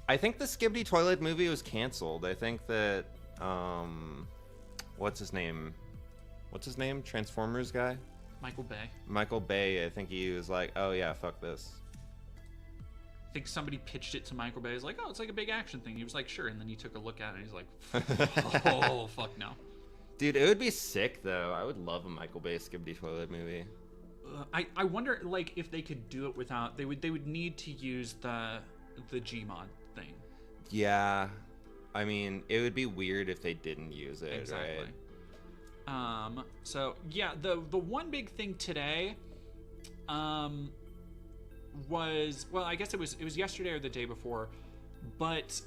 I think the Skibbity Toilet movie was canceled. I think that, what's his name? Transformers guy? Michael Bay, I think he was like, oh yeah, fuck this. I think somebody pitched it to Michael Bay. He's like, oh, it's like a big action thing. He was like, sure. And then he took a look at it and he's like, oh, fuck no. Dude, it would be sick though. I would love a Michael Bay Skibbity Toilet movie. I wonder if they could do it without, they would need to use the Gmod thing. Yeah. I mean, it would be weird if they didn't use it, exactly. Right? So yeah, the one big thing today, was, well, I guess it was yesterday or the day before, but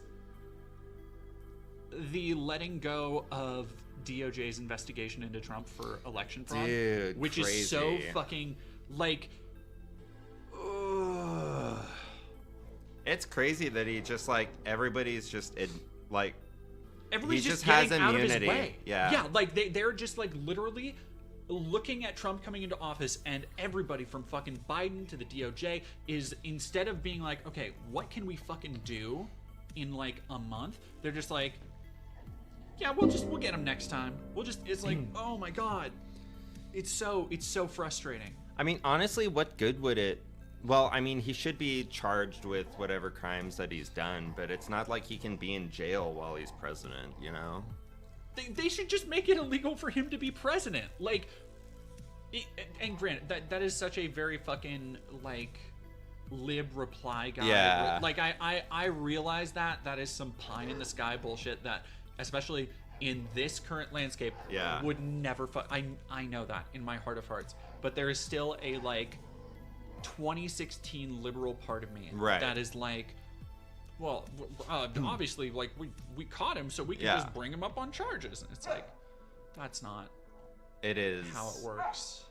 the letting go of DOJ's investigation into Trump for election fraud, dude, which crazy. Is so fucking it's crazy that he just everybody's just everybody's he just has getting out of his immunity. way. Yeah, they're just literally looking at Trump coming into office, and everybody from fucking Biden to the DOJ is, instead of being like, okay, what can we fucking do in like a month. They're just like, yeah, we'll get him next time. It's like, oh my god, it's so frustrating. I mean, honestly, what good would it? Well, I mean, he should be charged with whatever crimes that he's done, but it's not like he can be in jail while he's president, you know? They should just make it illegal for him to be president. Like, and granted, that is such a very fucking, like, lib reply guy. Yeah. Like, I realize that is some pie in the sky bullshit that, especially in this current landscape, yeah, would never I know that in my heart of hearts. But there is still a, like, 2016 liberal part of me that is like, well, obviously, like, we caught him, so we can just bring him up on charges. And it's like, that's not how it works.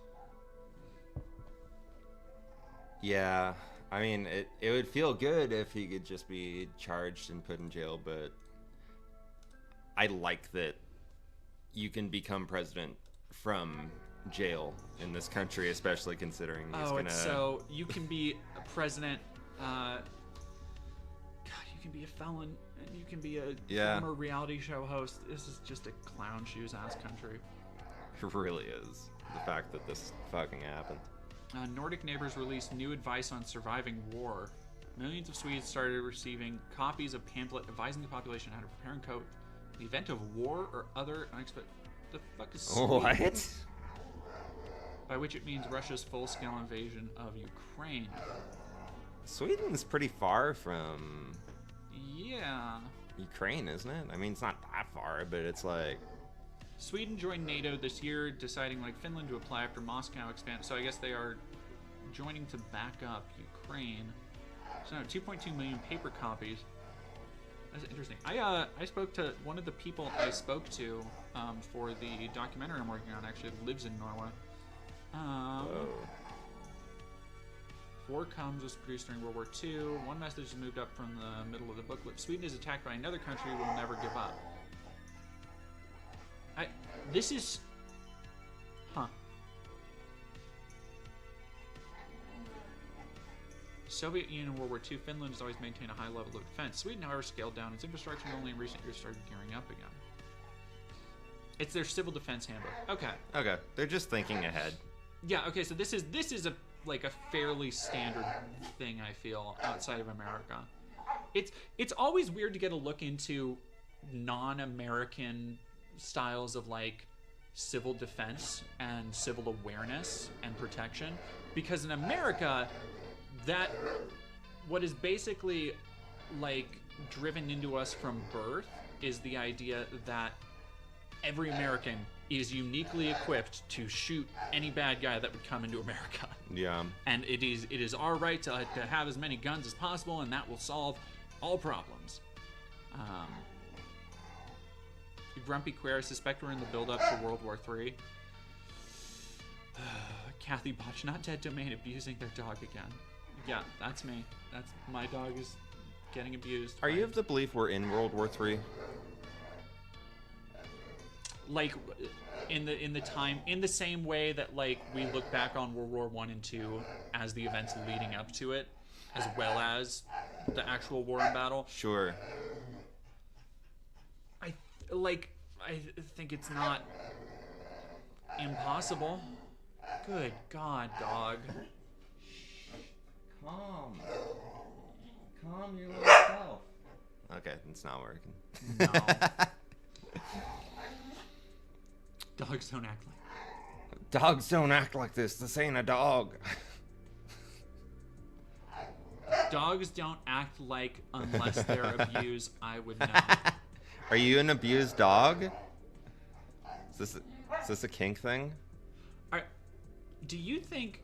Yeah, I mean, it would feel good if he could just be charged and put in jail, but I like that you can become president from jail in this country, especially considering so you can be a president, God, you can be a felon, and you can be a former reality show host. This is just a clown shoes ass country. It really is. The fact that this fucking happened. Nordic neighbors released new advice on surviving war. Millions of Swedes started receiving copies of pamphlet advising the population how to prepare and cope in the event of war or other unexpected. The fuck is Sweden? What? By which it means Russia's full-scale invasion of Ukraine. Sweden's pretty far from Ukraine, isn't it? I mean, it's not that far, but it's like... Sweden joined NATO this year, deciding, like Finland, to apply after Moscow expanded. So I guess they are joining to back up Ukraine. So now 2.2 million paper copies. That's interesting. I spoke to one of the people I spoke to for the documentary I'm working on. Actually, lives in Norway. Four Comes was produced during World War II. One message is moved up from the middle of the booklet. Sweden is attacked by another country, will never give up. This is... Soviet Union in World War II, Finland has always maintained a high level of defense. Sweden, however, scaled down its infrastructure and only in recent years started gearing up again. It's their civil defense handbook. Okay. They're just thinking ahead. Yeah, okay, so this is a fairly standard thing, I feel, outside of America. It's always weird to get a look into non-American styles of, like, civil defense and civil awareness and protection, because in America, that what is basically, like, driven into us from birth is the idea that every American is uniquely equipped to shoot any bad guy that would come into America. Yeah. And it is our right to have as many guns as possible, and that will solve all problems. Grumpy Queer, I suspect we're in the build-up to World War III. Kathy Botch, not dead domain, abusing their dog again. Yeah, that's me. That's my dog is getting abused. Are you of the belief we're in World War III? Like, in the same way that, like, we look back on World War I and II as the events leading up to it, as well as the actual war and battle. Sure. I think it's not impossible. Good God, dog. Calm your little self. Okay, it's not working. No. Dogs don't act like Dogs don't act like this. This ain't a dog. Dogs don't act like unless they're abused, I would know. Are you an abused dog? Is this a kink thing? Do you think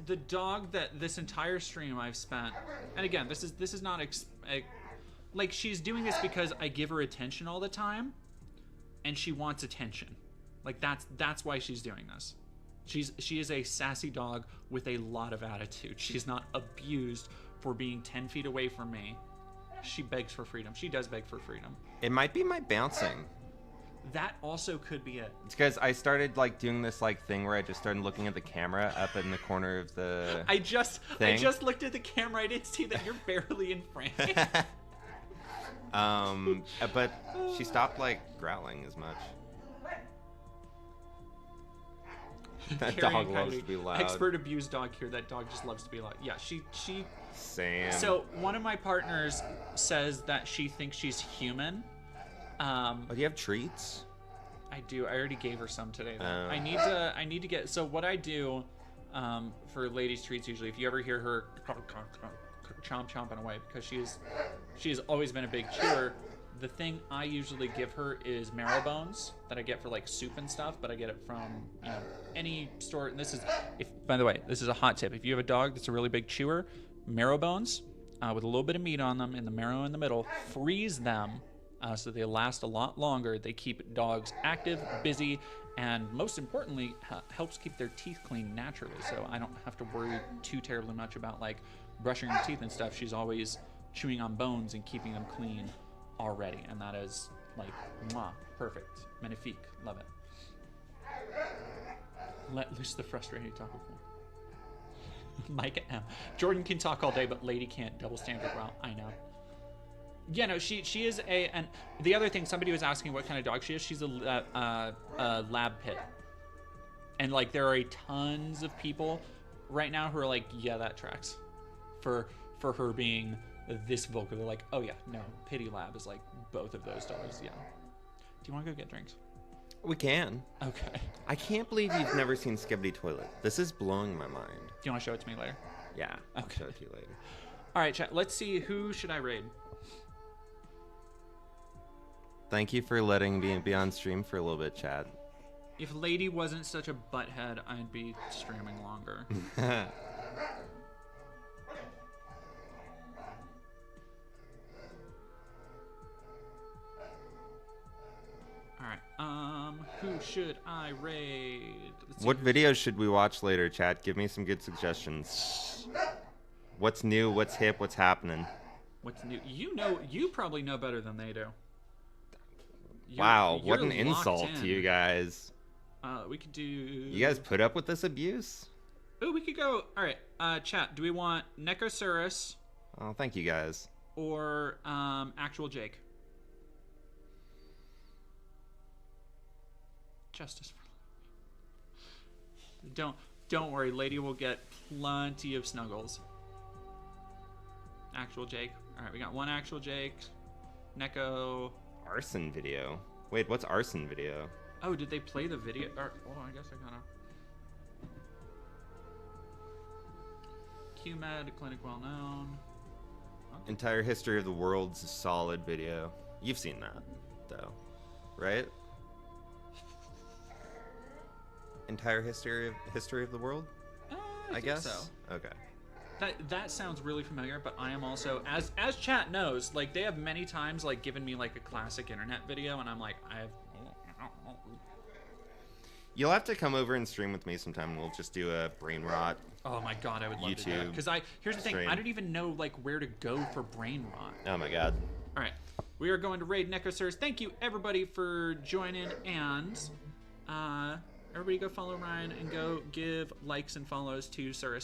the dog that this entire stream I've spent, and again, this is not like, she's doing this because I give her attention all the time, and she wants attention. Like, that's why she's doing this. She is a sassy dog with a lot of attitude. She's not abused for being 10 feet away from me. She begs for freedom. She does beg for freedom. It might be my bouncing. That also could be it. It's because I started, like, doing this, like, thing where I just started looking at the camera up in the corner of the I just looked at the camera. I didn't see that you're barely in frame. But she stopped like growling as much. That Carrying dog loves Coyote. to be loud. Expert abused dog here. That dog just loves to be loud. Yeah, she. Same. So one of my partners says that she thinks she's human. Oh, do you have treats? I do. I already gave her some today. Though. Oh. I need to get. So what I do for ladies' treats usually, if you ever hear her chomping away, because she has always been a big chewer. The thing I usually give her is marrow bones that I get for like soup and stuff, but I get it from any store. And this is, by the way, this is a hot tip. If you have a dog that's a really big chewer, marrow bones with a little bit of meat on them and the marrow in the middle, freeze them so they last a lot longer. They keep dogs active, busy, and most importantly, helps keep their teeth clean naturally. So I don't have to worry too terribly much about like brushing her teeth and stuff. She's always chewing on bones and keeping them clean already, and that is like mwah, perfect, magnifique, love it. Let loose the frustrated talk before. Micah M. Jordan can talk all day, but lady can't. Double standard. Well, I know. Yeah, no, she is and the other thing, somebody was asking what kind of dog she is. She's a lab pit, and like there are tons of people right now who are like, yeah, that tracks, for her being this vocal. They're like, oh yeah, no, Pity Lab is like both of those dogs. Yeah. Do you want to go get drinks? We can. Okay. I can't believe you've never seen Skibidi Toilet. This is blowing my mind. Do you want to show it to me later? Yeah. I'll Okay. show it to you later. All right, chat. Let's see, who should I raid? Thank you for letting me be on stream for a little bit, Chad. If Lady wasn't such a butthead, I'd be streaming longer. All right. Who should I raid? Let's see What who- videos should we watch later, Chad? Give me some good suggestions. What's new? What's hip? What's happening? What's new? You probably know better than they do. Wow, what You're an insult locked to in. you guys. We could do. You guys put up with this abuse? Oh, we could go. All right. Chat. Do we want Necosaurus Oh, thank you guys. or actual Jake? Justice for. Don't worry. Lady will get plenty of snuggles. Actual Jake. All right. We got one actual Jake. Neko. Arson video. Wait, what's arson video? Oh, did they play the video? Or, hold on, I guess I gotta. QMed, clinic well known. Entire history of the world's a solid video. You've seen that, though, right? Entire history of the world. I think guess. so. Okay. That sounds really familiar, but I am also, as chat knows, like they have many times like given me like a classic internet video, and I'm like, You'll have to come over and stream with me sometime. We'll just do a brain rot. oh my god, I would love to do YouTube because here's the thing, stream. I don't even know like where to go for brain rot. Oh my god. All right, we are going to raid Necrosurs. Thank you everybody for joining, and everybody go follow Ryan and go give likes and follows to Surus.